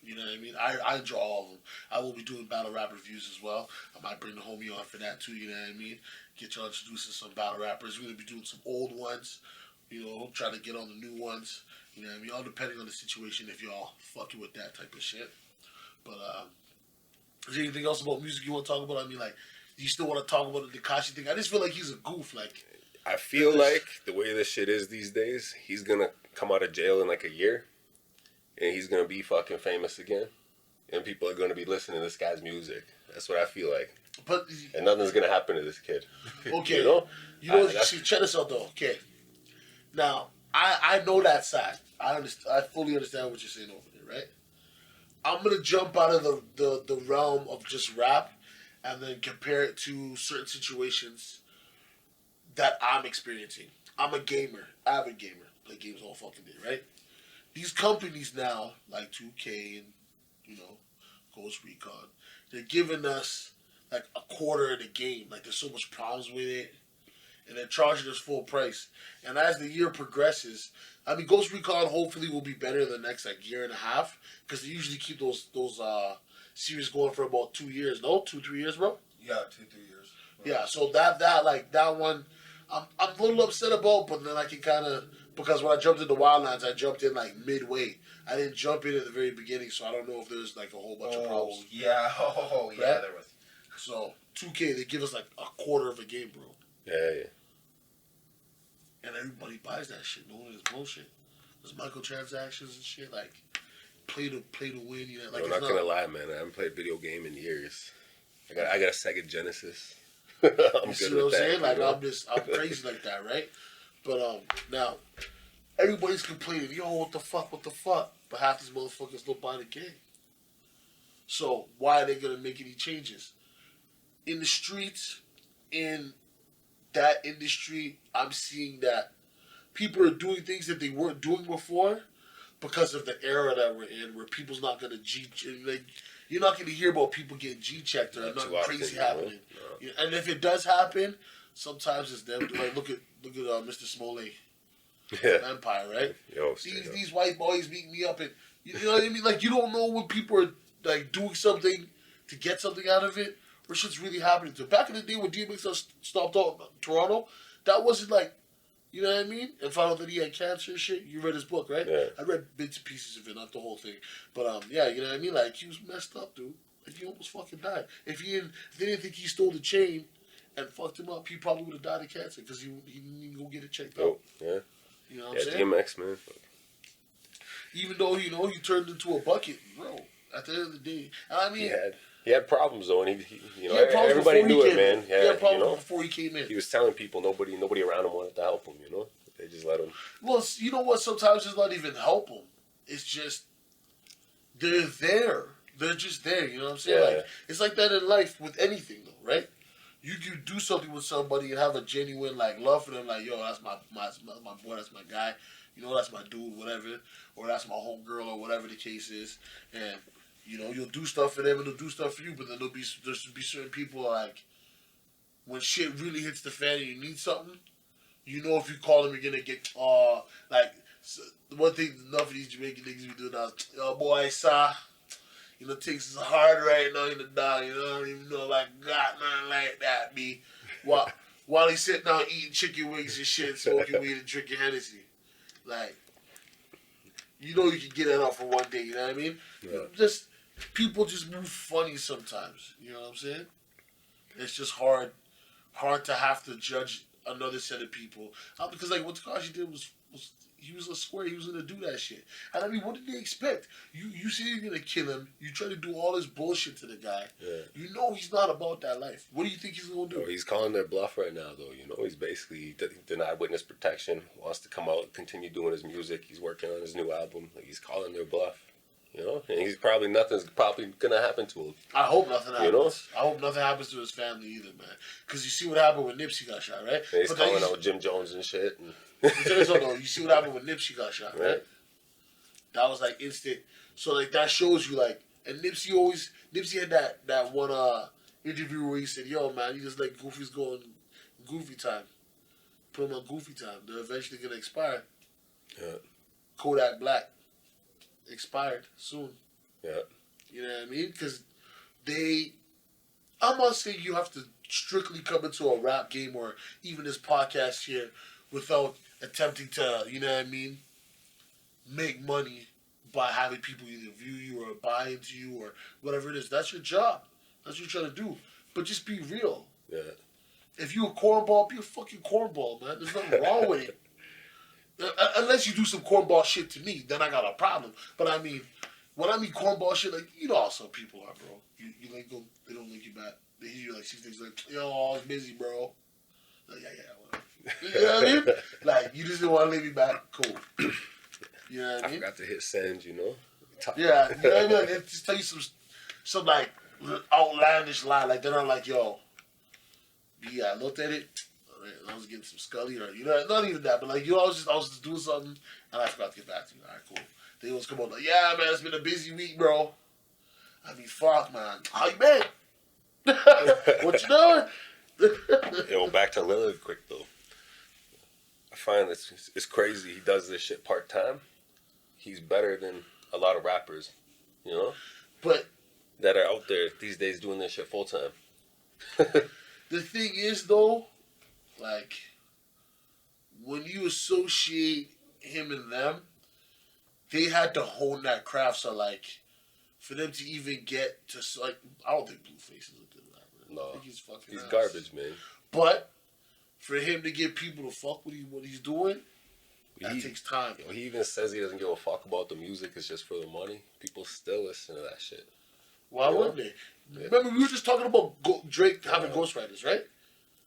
You know what I mean? I enjoy all of them. I will be doing battle rap reviews as well. I might bring the homie on for that too, you know what I mean? Get y'all introduced to some battle rappers. We're going to be doing some old ones, you know, try to get on the new ones. You know what I mean? All depending on the situation, if y'all fucking with that type of shit. But, is there anything else about music you want to talk about? I mean, like, do you still want to talk about the Tekashi thing? I just feel like he's a goof. Like, I feel like the way this shit is these days, he's going to come out of jail in like a year. And he's going to be fucking famous again. And people are going to be listening to this guy's music. That's what I feel like. And nothing's going to happen to this kid. Okay. You know? Check this out, though. Okay. Now, I know that side. I fully understand what you're saying over there, right? I'm going to jump out of the realm of just rap and then compare it to certain situations that I'm experiencing. I'm a gamer. Avid gamer. Play games all fucking day, right? These companies now, like 2K and, you know, Ghost Recon, they're giving us like a quarter of the game. Like, there's so much problems with it. And they're charging us full price. And as the year progresses, I mean, Ghost Recon hopefully will be better in the next like year and a half. Because they usually keep those series going for about 2 years. No? 2-3 years, bro? Yeah, 2-3 years. Yeah, so that one, I'm a little upset about, but then I can kind of... Because when I jumped into Wildlands, I jumped in like midway. I didn't jump in at the very beginning, so I don't know if there's like a whole bunch of problems. Yeah, there was. So 2K, they give us like a quarter of a game, bro. Yeah. And everybody buys that shit. No one is bullshit. There's microtransactions and shit, like play to win. You know, like I'm not gonna lie, man. I haven't played a video game in years. I got a Sega Genesis. You see what I'm saying? Like, I'm crazy like that, right? But now everybody's complaining, yo, what the fuck? But half these motherfuckers don't buy the game. So why are they gonna make any changes? In the streets, in that industry, I'm seeing that people are doing things that they weren't doing before because of the era that we're in, where people's not gonna you're not gonna hear about people getting G-checked or nothing crazy happening. No. And if it does happen, sometimes it's them. Like, look at Mr. Smollett. Empire, right? Yo, these white boys beating me up, and you know what I mean. Like, you don't know when people are like doing something to get something out of it, or shit's really happening to. Back in the day when DMX stopped out Toronto, that wasn't like, you know what I mean. And found out that he had cancer and shit. You read his book, right? Yeah. I read bits and pieces of it, not the whole thing. But yeah, you know what I mean. Like, he was messed up, dude. Like, he almost fucking died. If they didn't think he stole the chain and fucked him up, he probably would have died of cancer because he didn't even go get it checked out. Yeah. You know what I'm saying? DMX, man. Even though, you know, he turned into a bucket, bro. At the end of the day, I mean, he had problems though, and he you know, everybody knew it, man. He had problems before he came in. He was telling people nobody around him wanted to help him. You know, they just let him. Well, you know what? Sometimes it's not even help him. It's just they're there. They're just there. You know what I'm saying? Yeah. Like, it's like that in life with anything, though, right? You can do something with somebody and have a genuine like love for them. Like, yo, that's my boy, that's my guy. You know, that's my dude, whatever, or that's my homegirl, or whatever the case is. And you know, you'll do stuff for them, and they'll do stuff for you. But then there'll be certain people like when shit really hits the fan and you need something. You know, if you call them, you're gonna get like so the one thing enough of these Jamaican niggas be doing now is, yo boy, sir. You know, things is hard right now in the dog. You know, I don't even know like got nothing like that. Me, while he's sitting out eating chicken wings and shit, smoking weed and drinking Hennessy, like you know you can get that out for one day. You know what I mean? Yeah. Just people just move funny sometimes. You know what I'm saying? It's just hard to have to judge another set of people because like what Tekashi did was he was a square. He was gonna do that shit. And I mean, what did they expect? You say you're gonna kill him. You try to do all this bullshit to the guy. Yeah. You know he's not about that life. What do you think he's gonna do? Oh, he's calling their bluff right now, though. You know, he's basically denied witness protection. Wants to come out and continue doing his music. He's working on his new album. Like, he's calling their bluff. You know, and nothing's probably gonna happen to him. I hope nothing happens. You know? I hope nothing happens to his family either, man. Because you see what happened when Nipsey got shot, right? And he's calling out Jim Jones and shit. And you see what happened when Nipsey got shot, right? That was like instant. So like that shows you like, and Nipsey had that one interview where he said, "Yo, man, you just let Goofies go in Goofy time, put them on Goofy time. They're eventually gonna expire." Yeah. Kodak Black expired soon. Yeah. You know what I mean? Because I'm not saying you have to strictly come into a rap game or even this podcast here without attempting to, you know what I mean, make money by having people either view you or buy into you or whatever it is. That's your job. That's what you're trying to do. But just be real. Yeah. If you a cornball, be a fucking cornball, man. There's nothing wrong with it. Unless you do some cornball shit to me, then I got a problem. But I mean, when I mean cornball shit, like, you know how some people are, bro. You link them, they don't link you back. They hit you like 6 days, like, yo, I was busy, bro. Like, yeah, whatever. You know what I mean? Like, you just didn't want to leave me back. Cool. You know what I mean? I forgot to hit send, you know? Yeah, you know what I mean? Like, they just tell you some like, outlandish lie. Like, they're not like, yo, yeah, I looked at it. I was getting some Scully or, you know, not even that, but like, you know, I was just doing something and I forgot to get back to you. All right, cool. They always come on like, yeah, man, it's been a busy week, bro. I mean, fuck, man. How you been? What you doing? Yo, back to Lillard quick, though. I find it's crazy. He does this shit part-time. He's better than a lot of rappers, you know? But that are out there these days doing this shit full-time. The thing is, though, like, when you associate him and them, they had to hone that craft. So, like, for them to even get to, like, I don't think Blueface is a good rapper. No. I think he's fucking He's ass. garbage, man. But for him to get people to fuck with what he's doing, that takes time. You know, he even says he doesn't give a fuck about the music. It's just for the money. People still listen to that shit. Why wouldn't they? Yeah. Remember, we were just talking about Drake having ghostwriters, right?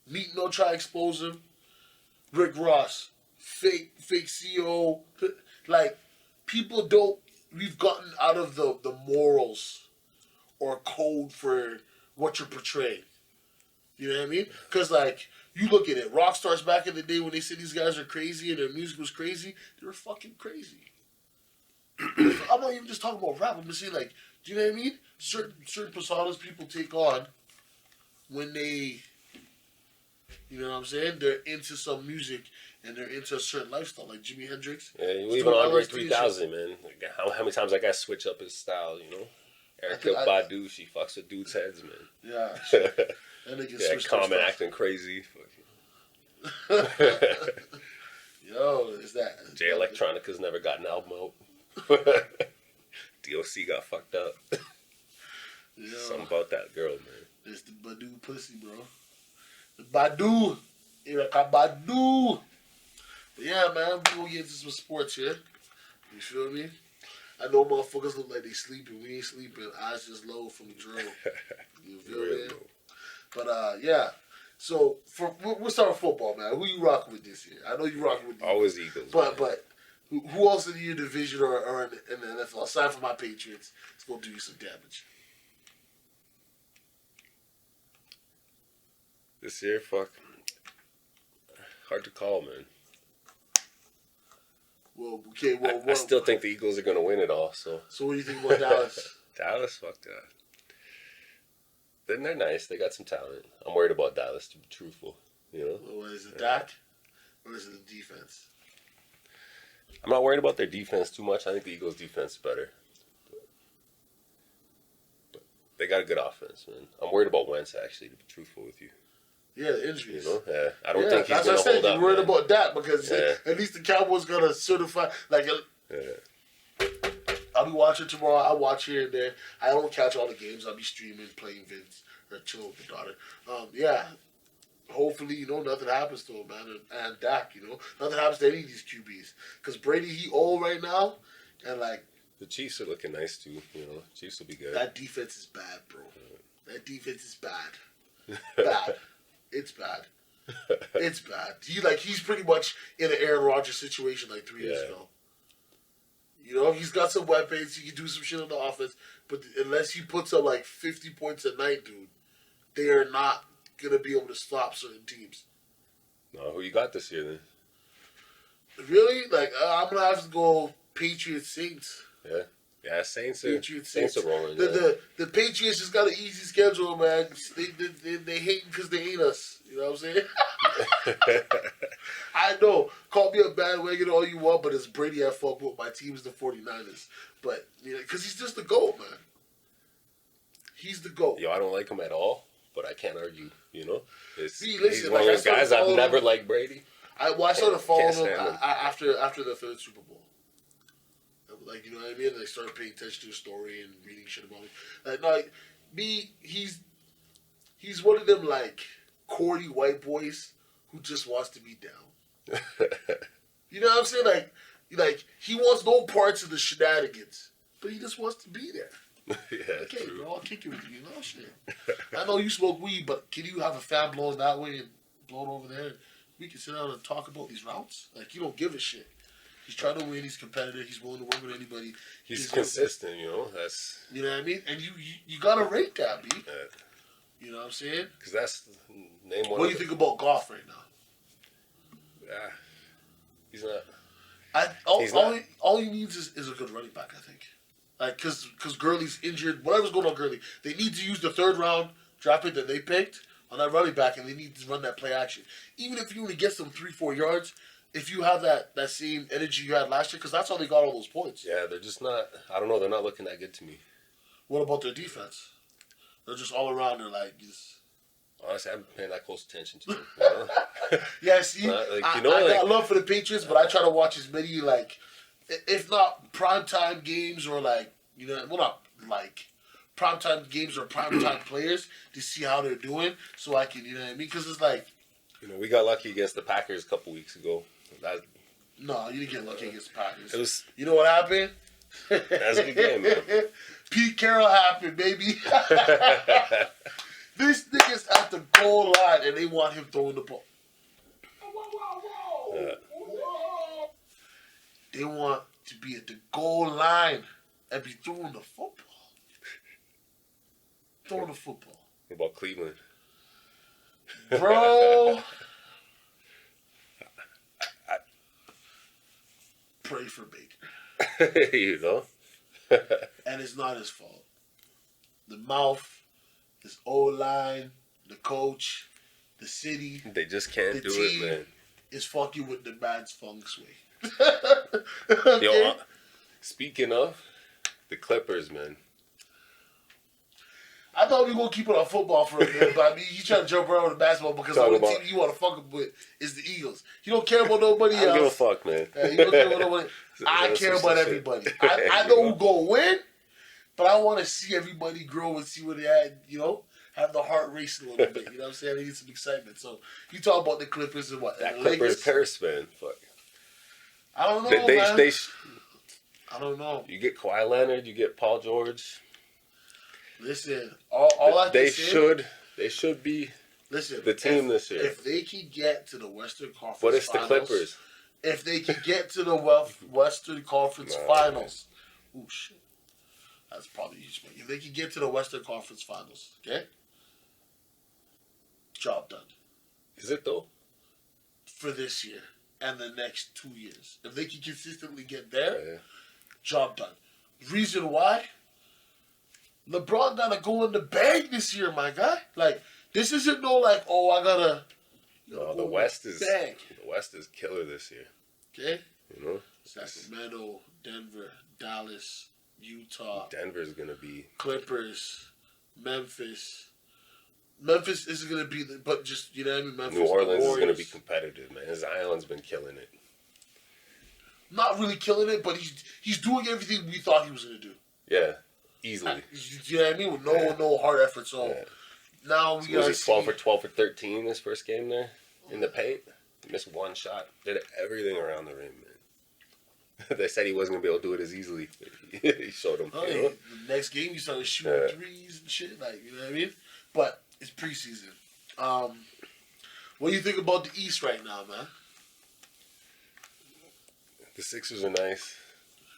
Meet No Try Explosive, Rick Ross, fake CEO. Like, people don't. We've gotten out of the morals or code for what you're portraying. You know what I mean? Because, like, you look at it. Rock stars back in the day when they said these guys are crazy and their music was crazy, they were fucking crazy. I'm not even just talking about rap. I'm just saying, like, do you know what I mean? Certain personas people take on when they, you know what I'm saying? They're into some music and they're into a certain lifestyle, like Jimi Hendrix. Yeah, even Andre 3000, man. Like, how many times that guy switch up his style, you know? Erica Badu, she fucks with dudes' heads, man. Yeah. That nigga switched Common acting crazy. Yo, is that Jay Electronica's never got an album out. DOC got fucked up. Yo, something about that girl, man. It's the Badu pussy, bro. The Badu. Erica Badu. But yeah, man, we gonna get into some sports here. You feel me? I know motherfuckers look like they sleeping. We ain't sleeping. Eyes just low from the drill. You feel me? But yeah. So we'll start with football, man. Who you rocking with this year? I know you rocking with the always Eagles. But who else in your division or in the NFL aside from my Patriots is gonna do you some damage? This year, fuck. Hard to call, man. Well, okay. Well, I still think the Eagles are going to win it all. So what do you think about Dallas? Dallas, fuck that. Then they're nice. They got some talent. I'm worried about Dallas, to be truthful. You know. Well, is it Dak or is it the defense? I'm not worried about their defense too much. I think the Eagles' defense is better. But they got a good offense, man. I'm worried about Wentz, actually, to be truthful with you. Yeah, the injuries. You know? Yeah. I don't think he's that's going what to I hold said. up. You're worried Man. about that because Yeah. at least the Cowboys gonna certify. Like, I'll be watching tomorrow. I watch here and there. I don't catch all the games. I'll be streaming, playing Vince, or chilling with my daughter. Yeah. Hopefully, nothing happens to him, man, and Dak. Nothing happens to any of these QBs because Brady, he old right now, and like The Chiefs are looking nice too. Chiefs will be good. that defense is bad, bro. That defense is bad. Bad. It's bad. It's bad. He's pretty much in an Aaron Rodgers situation like 3 years ago. He's got some weapons. He can do some shit on the offense, but unless he puts up like 50 points a night, dude, they are not gonna be able to stop certain teams. No, who you got this year then? Really? I'm gonna have to go Patriots Saints. Yeah, Saints are rolling. The Patriots just got an easy schedule, man. They hating because they ain't us. You know what I'm saying? I know. Call me a bandwagon all you want, but it's Brady at fault. But my team is the 49ers. But because he's just the GOAT, man. He's the GOAT. Yo, I don't like him at all, but I can't argue. He's listen, one of those guys I've never liked Brady. I started following him stand him. after the third Super Bowl. You know what I mean? And I started paying attention to his story and reading shit about him. He's one of them corny white boys who just wants to be down. You know what I'm saying? He wants no parts of the shenanigans, but he just wants to be there. Yeah, Okay, true. bro, I'll kick you with you. Shit. I know you smoke weed, but can you have a fan blowing that way and blowing over there? And we can sit down and talk about these routes. You don't give a shit. He's trying to win. He's competitive. He's willing to work with anybody. He's consistent, That's You know what I mean? And you gotta rate that, B. You know what I'm saying? Because that's name one. What do you think about golf right now? Yeah, he's not. All he needs is a good running back, I think. Because Gurley's injured. Whatever's going on, Gurley, they need to use the third round draft pick that they picked on that running back, and they need to run that play action. Even if you only get some 3-4 yards, if you have that same energy you had last year, because that's how they got all those points. Yeah, they're just not. I don't know. They're not looking that good to me. What about their defense? They're just all around. They're just. Honestly, I haven't paid that close attention to them. Yeah, see, I got love for the Patriots, but I try to watch as many if not primetime games or not primetime games or primetime players to see how they're doing, so I can, you know what I mean? Because it's we got lucky against the Packers a couple weeks ago. No, you didn't get lucky against the Packers. It was. You know what happened? That's a good game, man. Pete Carroll happened, baby. These niggas at the goal line and they want him throwing the ball. They want to be at the goal line and be throwing the football. Throwing the football. What about Cleveland? Bro. Pray for Baker. And it's not his fault. The mouth, his O-line, the coach, the city. They just can't do it, man. Is fucking with the man's feng shui. Okay. Yo, speaking of the Clippers, man. I thought we were gonna keep it on football for a minute, but I mean, you trying to jump around with the basketball because the only team you want to fuck with is the Eagles. You don't care about nobody else. I don't give a fuck, man. You don't care about nobody. I care about everybody. I know who's gonna win, but I want to see everybody grow and see where they at. Have the heart racing a little bit. You know what I'm saying? I need some excitement. So you talk about the Clippers and what? That and Clippers curse, man. Fuck. I don't know, man. I don't know. You get Kawhi Leonard, you get Paul George. Listen, all I can say... They should be the team this year. If they can get to the Western Conference But it's Finals... the Clippers. If they can get to the Western Conference Finals... Oh, shit. That's probably huge. If they can get to the Western Conference Finals, okay? Job done. Is it, though? For this year. and the next 2 years. If they can consistently get there, Yeah. job done. Reason why? LeBron gotta go in the bag this year, my guy. Like, this isn't no like, oh, I gotta. No, go the in West is bag. killer this year. Okay. You know, Sacramento, Denver, Dallas, Utah, Denver's gonna be. Clippers, Memphis. Memphis isn't gonna be, but just you know what I mean. Memphis, New Orleans is gonna Warriors. be competitive, man. Zion's been killing it. Not really killing it, but he's doing everything we thought he was gonna do. Yeah, easily. You know what I mean? With no hard effort. So Yeah. now we Was gotta he see. 12 for 13 his first game there in the paint? Missed one shot. Did everything around the rim, man. They said he wasn't gonna be able to do it as easily. He showed them. Oh, You yeah, know? the next game, you started shooting Yeah. threes and shit, like you know what I mean. But it's preseason. What do you think about the East right now, man? The Sixers are nice.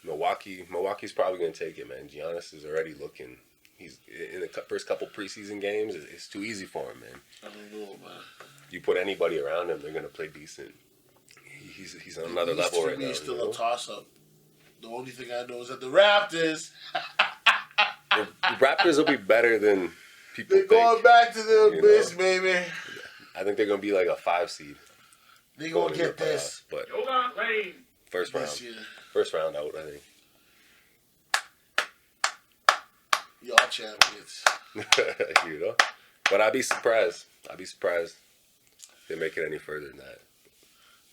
Milwaukee's probably gonna take it, man. Giannis is already looking. He's in the first couple preseason games. It's too easy for him, man. I don't know, man. You put anybody around him, they're gonna play decent. He's on another The East level for right me now. is still you know? a toss up. The only thing I know is that the Raptors, The Raptors will be better than people they're think. going back to the You abyss, know? baby. I think they're gonna be like a 5 seed. They going gonna in the get this playoffs, but Yoga Lane. first round, this year. first round out, I think. Y'all champions. You know, but I'd be surprised. If they make it any further than that.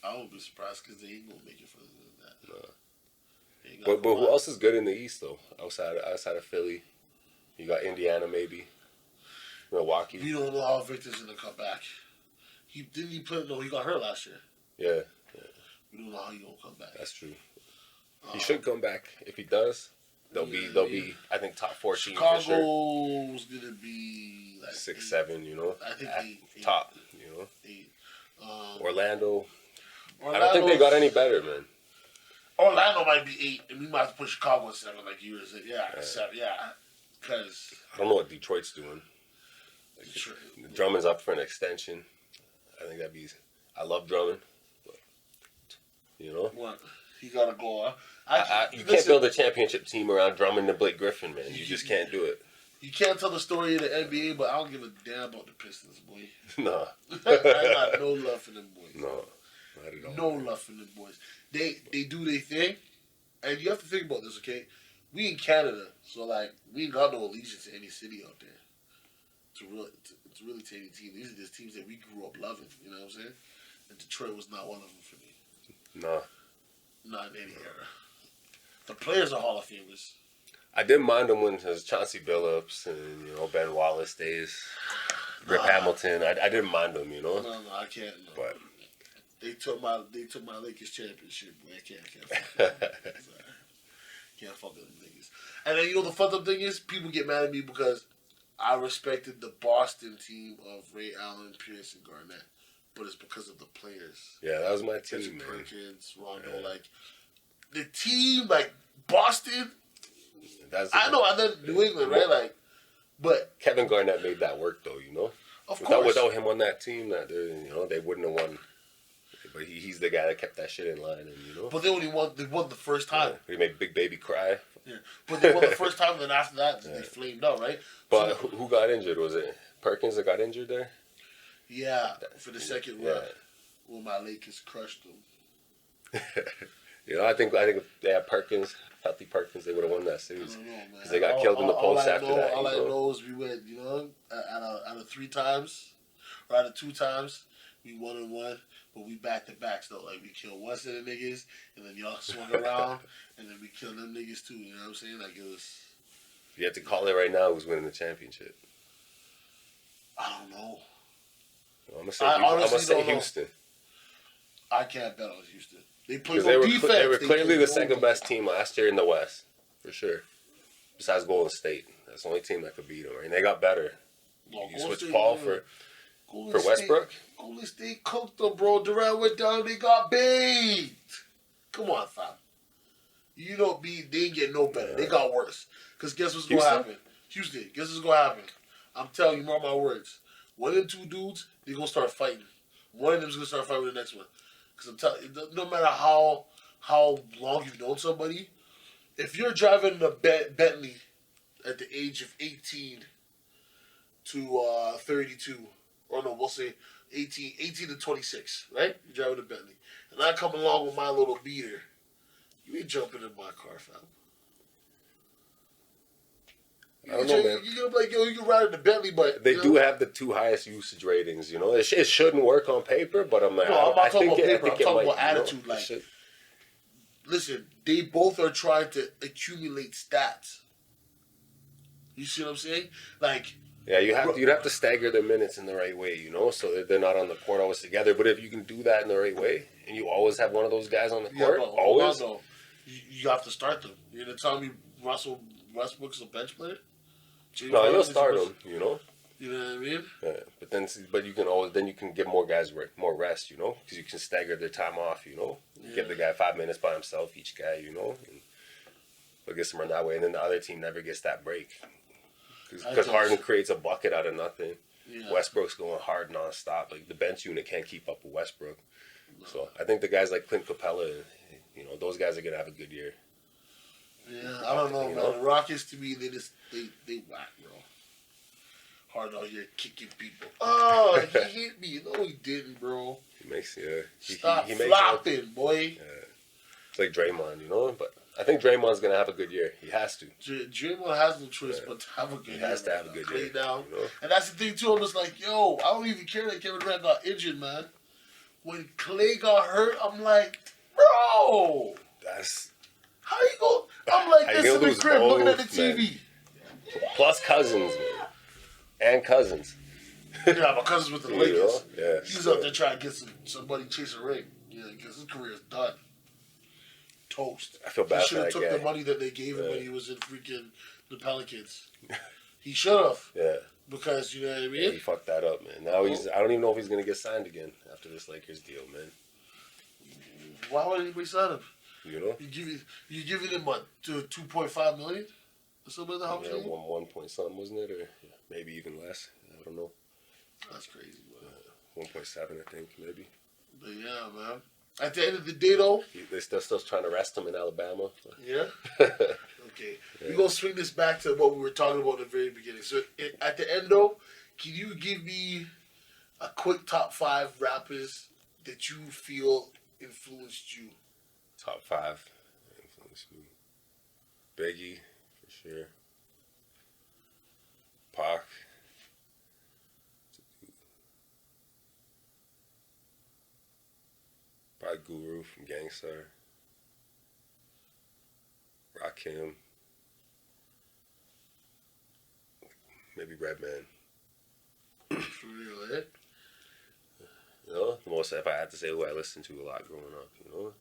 I won't be surprised because they ain't gonna make it further than that. No. They ain't got But no who line. else is good in the East though? Outside of Philly, you got Indiana maybe, Milwaukee. We don't know how Victor's gonna come back. He play. No, he got hurt last year. Yeah, We don't know how he gonna come back. that's true. He should come back. If he does, they'll be I think top 14 for sure. Chicago's gonna be like 6, 8. 7. You know, I think at 8. top. You know, 8. Orlando. I don't think they got any better, man. Orlando might be 8, and we might have to put Chicago at 7, like you were saying. Yeah, Yeah. 7. Yeah, because I don't know what Detroit's doing. Drummond's up for an extension. I think that'd be. I love Drummond, but you know, what he gotta go. you can't build a championship team around Drummond and Blake Griffin, man. You just can't do it. You can't tell the story of the NBA, but I don't give a damn about the Pistons, boy. No, I got no love for them boys. no, not at all. No love for them boys. They do their thing, and you have to think about this, okay? We in Canada, so like we ain't got no allegiance to any city out there. It's really to any team. These are just teams that we grew up loving. You know what I'm saying? And Detroit was not one of them for me. No, Not in any era. The players are Hall of Famers. I didn't mind him when it was Chauncey Billups and Ben Wallace days, Rip Hamilton. I didn't mind them, you know. No, I can't. No. But They took my Lakers championship. Man, I can't fuck with them. Can't fuck with them niggas. And then the fucked up thing is, people get mad at me because I respected the Boston team of Ray Allen, Pierce, and Garnett, but it's because of the players. yeah, that was my Kendrick team, man. Perkins, Rondo, Yeah. like the team, like Boston. I know, and then New England, right? Like, but Kevin Garnett made that work, though. You know, of course, without him on that team, they wouldn't have won. But he's the guy that kept that shit in line, and but they won the first time. he made Big Baby cry. Yeah. But they won the first time, and then after that, they flamed out, right? But So, who got injured? Was it Perkins that got injured there? yeah, for the second Yeah. run, well, my Lakers crushed them. I think if they had Perkins, healthy Perkins, they would have won that I series. don't know, man. Because they got killed in the post after that. All I know is we went, out of 3 times, or out of 2 times, we won and won. But we back to backs though. Like we killed one set of niggas, and then y'all swung around, and then we killed them niggas too. You know what I'm saying? Like it was. If you had to call it right now, who's winning the championship? I don't know. I'm gonna say, I honestly don't know. Houston. I can't bet on Houston. They play Because no they defense. were clearly play the no second defense. best team last year in the West, for sure. Besides Golden State, that's the only team that could beat them. Right? And they got better. No, You Golden switch State, Paul man. for Westbrook. Golden State cooked them, bro. Durant went down. They got baked. Come on, fam. They ain't get no better. They got worse. Because guess what's going to Houston? happen? Houston, guess what's going to happen? I'm telling you, mark my words. One of them 2 dudes, they going to start fighting. One of them's going to start fighting with the next one. Because I'm telling you, no matter how long you've known somebody, if you're driving a Bentley at the age of 18 to 32, or no, we'll say 18 to 26, right? You're driving a Bentley. And I come along with my little beater. You ain't jumping in my car, fam. I don't know, man. You're gonna be like, yo, you can ride in the Bentley, but They do have the 2 highest usage ratings. It shouldn't work on paper, but I'm like, no, I'm not talking about paper. I'm it talking might, about attitude. Like, listen, they both are trying to accumulate stats. You see what I'm saying? Like, yeah, you'd have to stagger their minutes in the right way, so that they're not on the court always together. But if you can do that in the right way, and you always have one of those guys on the court, always, you have to start them. You're gonna tell me Russell Westbrook's a bench player? No, you'll start him. You know what I mean? Yeah, but you can give more guys more rest, because you can stagger their time off, give the guy 5 minutes by himself, each guy, and they'll get some run that way, and then the other team never gets that break, because Harden creates a bucket out of nothing. Yeah. Westbrook's going hard nonstop. Like the bench unit can't keep up with Westbrook, so I think the guys like Clint Capella, those guys are gonna have a good year. Yeah, I don't know, man. The Rockets, to me, they whack, bro. Hard out here kicking people. Oh, he hit me. No, he didn't, bro. Stop flopping, boy. Yeah. It's like Draymond, but I think Draymond's going to have a good year. He has to. Draymond has no choice but to have a good year. He has to have a good year. Down. And that's the thing, too. I'm just like, yo, I don't even care that Kevin Durant got injured, man. When Clay got hurt, I'm like, bro. How you go? I'm like this in the crib looking at the TV. Man. Plus Cousins, man. And Cousins. Yeah, my cousin's with the Lakers. Yeah, he's up there trying to get somebody chase a ring. Yeah, because his career is done. Toast. I feel bad for that guy. He should have took the money that they gave him when he was in freaking the Pelicans. He should have. Yeah. Because, you know what I mean? Yeah, he fucked that up, man. Now I don't even know if he's going to get signed again after this Lakers deal, man. Why would anybody sign him? You giving him what, to 2.5 million or something like that? Yeah, 1 point something, wasn't it, or maybe even less? I don't know. That's crazy, man. 1.7, I think, maybe. But yeah, man. At the end of the day, though, they're still trying to arrest him in Alabama. Yeah. Okay, we're gonna swing this back to what we were talking about in the very beginning. So at the end, though, can you give me a quick top 5 rappers that you feel influenced you? Top 5 influenced me. Biggie, for sure. Pac. Probably Guru from Gangstar. Rakim. Maybe Redman. For real, eh? The most, if I had to say who I listened to a lot growing up,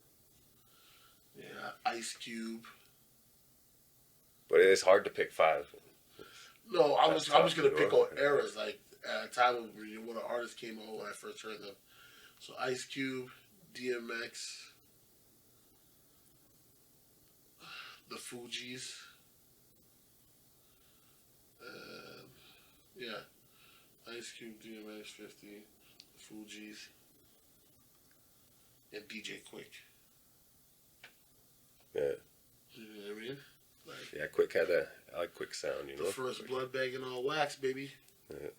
Yeah, Ice Cube. But it's hard to pick 5. No, I'm just gonna pick out eras, like at a time when the artists came out when I first heard them. So Ice Cube, DMX, the Fugees. Yeah, Ice Cube, DMX, 50, the Fugees, and DJ Quick. Yeah. You know what I mean? Yeah, Quick had that. I like Quick sound, The first blood bagging all wax, baby. Yeah.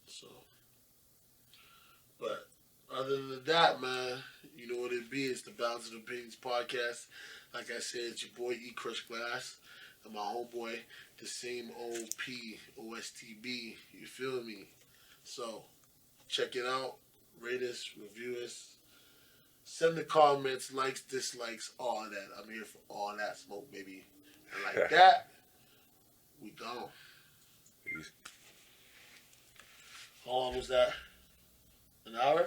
So, but other than that, man, you know what it be. It's the Balance of Opinions podcast. Like I said, it's your boy E Crush Glass and my homeboy, the same OP OSTB. You feel me? So, check it out. Rate us, review us. Send the comments, likes, dislikes, all that. I'm here for all that smoke, baby. And like that, we gone. How long was that? An hour?